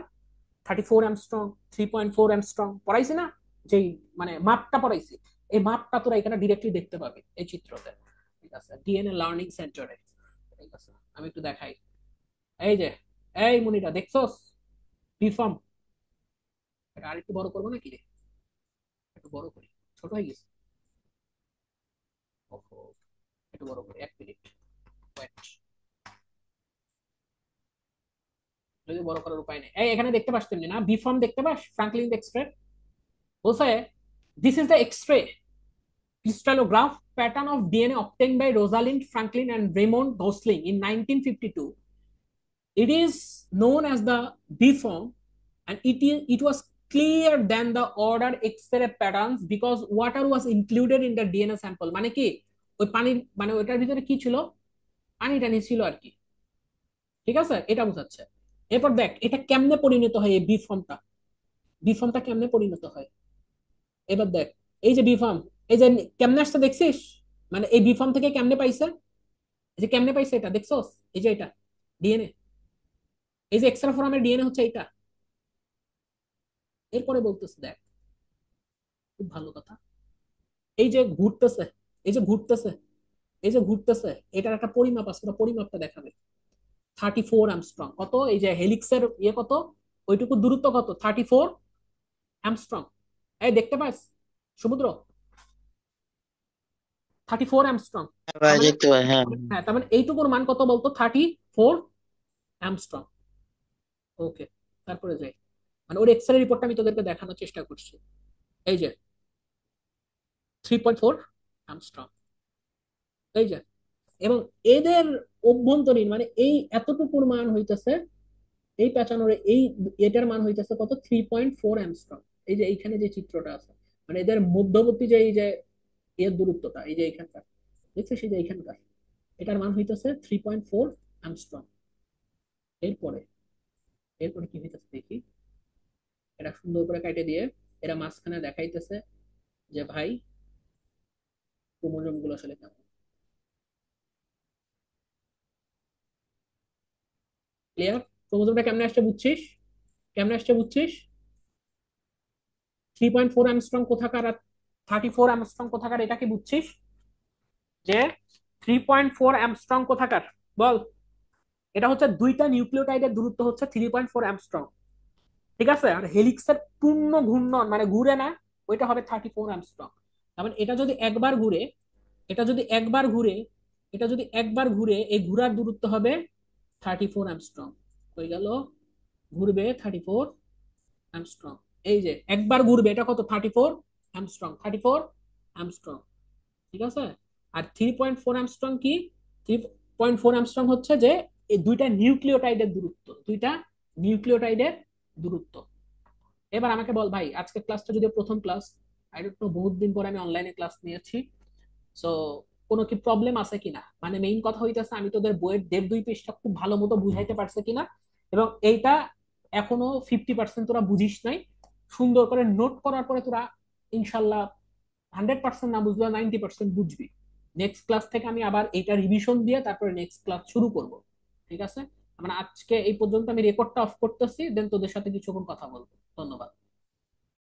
Speaker 1: 34 অ্যামস্ট্রং, 3.4 অ্যামস্ট্রং পড়াইছি না, যেই মানে মাপটা পড়াইছি, এই মাপটা তোরা এখানে ডিরেক্টলি দেখতে পাবি এই চিত্রতে। ঠিক আছে, ডিএনএ লার্নিং সেন্টারে। ঠিক আছে, আমি একটু দেখাই। এই যে, এই মনিটা দেখছস, বিফর্ম, এটা আর একটু বড় করবো নাকি রে, একটু বড় করি, ছোট হয়ে গেছে। ওহো, একটু বড় করি, 1 মিনিট ওয়েট, যদি বড় করার উপায় নেই। এই এখানে দেখতে পাস তেমনি না, বিফর্ম দেখতে পাস, ফ্রাঙ্কলিন এক্সরে বলছে, this is the X ray crystallograph pattern of DNA obtained by Rosalind Franklin and Raymond Gosling in 1952. It is known as the B form, and it was clear than the order X-ray patterns because water was included in the DNA sample. মানে কি, ওই পানির মানে ওইটার ভিতরে কি ছিল, পানি টানি ছিল আর কি। ঠিক আছে, এটা বোঝাচ্ছে। এরপর দেখ এটা কেমনে পরিণত হয়, এই বি ফর্মটা, বি ফর্মটা কেমনে পরিণত হয়। এবার দেখ এই যে বি ফর্ম, এই যে কেমনে আসছে দেখছিস, মানে এই বি ফর্ম থেকে কেমনে পাইছে, এই যে কেমনে পাইছে এটা দেখছোস, এই যে এটা ডিএনএ, এই যে এক্সট্রা ফর্মের ডিএনএ হচ্ছে এটা। এরপরে বলতেছে দেখ, খুব ভালো কথা, এই যে ঘুরতেছে, এই যে ঘুরতেছে, এই যে ঘুরতেছে, এটার একটা পরিমাপ আছে, পরিমাপটা দেখাবে। 34 অ্যামস্ট্রং কত, এই যে হেলিক্সের ইয়ে কত, ওইটুকু দূরত্ব কত, 34 অ্যামস্ট্রং। এই দেখতে পাস সমুদ্র, 34 অ্যামস্ট্রং, তার
Speaker 4: ভাই
Speaker 1: মানে,
Speaker 4: দেখতে পাই, হ্যাঁ।
Speaker 1: হ্যাঁ তার মানে এইটুকুর মান কত বলতো, 34 অ্যামস্ট্রং। ওকে, তারপরে যাই, মানে ওর এক্সরে রিপোর্টটা আমি তোদেরকে দেখানোর চেষ্টা করছি। এই যে 3.4 অ্যামস্ট্রং, এই যে, এবং এদের অভ্যন্তরীণ মানে এই এতটুকুর মান হইতেছে, এই পেঁচানোর এই এটার মান হইতেছে কত, 3.4 অ্যামস্ট্রং। এই যে এইখানে যে চিত্রটা আছে, মানে এদের মধ্যবর্তী যে এই যে এর দূরত্বটা, এই যে এইখানকার দেখছিস, এই যে এইখানকার, এটার মান হইতেছে 3.4 অ্যামস্ট্রং। এরপরে, এরপরে কি হইতেছে দেখি, এটা সুন্দর করে কাটে দিয়ে এরা মাঝখানে দেখাইতেছে যে ভাই ক্রোমোজোম গুলো আসলে কেমন। ক্লিয়ার, ক্রোমোজোমটা কেমনে আসছে বুঝছিস, কেমনে আসছে বুঝছিস, 3.4 অ্যামস্ট্রং কোথাকার আর 34 অ্যামস্ট্রং কোথাকার, এটা কি বুঝছিস, যে 3.4 অ্যামস্ট্রং কোথাকার বল। এটা হচ্ছে দুইটা নিউক্লিওটাইডের দূরত্ব হচ্ছে 3.4 অ্যামস্ট্রং, ঠিক আছে। আর হেলিক্সের পূর্ণ ঘূর্ণন মানে ঘুরে না, ওইটা হবে 34 অ্যামস্ট্রং। তার মানে এটা যদি একবার ঘুরে, এটা যদি একবার ঘুরে এটা যদি একবার ঘুরে এই ঘোরার দূরত্ব হবে 34 অ্যামস্ট্রং। হয়ে গেল, ঘুরবে 34 অ্যামস্ট্রং। এই যে একবার ঘুরবে এটা কত, 34 অ্যামস্ট্রং, 34 অ্যামস্ট্রং। ঠিক আছে। আর 3.4 অ্যামস্ট্রং কি, 3.4 অ্যামস্ট্রং হচ্ছে যে এই দুইটা নিউক্লিওটাইডের দূরত্ব, দুইটা নিউক্লিওটাইডের দূরত্ব। এবার আমাকে বল ভাই, আজকে ক্লাসটা যদি প্রথম ক্লাস, আই ডোন্ট নো, বহুত দিন পরে আমি অনলাইনে ক্লাস নিয়েছি, সো কোনো কি প্রবলেম আছে কিনা, মানে মেইন কথা হইতেছে আমি তোদের বইয়ের 1.5-2 পৃষ্ঠা খুব ভালো মতো বুঝাইতে পারছে কিনা, এবং এইটা এখনো 50% তোরা বুঝিস নাই। সুন্দর করে নোট করার পরে তোরা ইনশাল্লাহ 100% না বুঝলেও 90% বুঝবি। নেক্সট ক্লাস থেকে আমি আবার এটা রিভিশন দিয়ে তারপরে নেক্সট ক্লাস শুরু করব। ঠিক আছে। মানে আজকে এই পর্যন্ত আমি রেকর্ডটা অফ করতেছি, দেন তোদের সাথে কিছুক্ষণ কথা বলবো। ধন্যবাদ।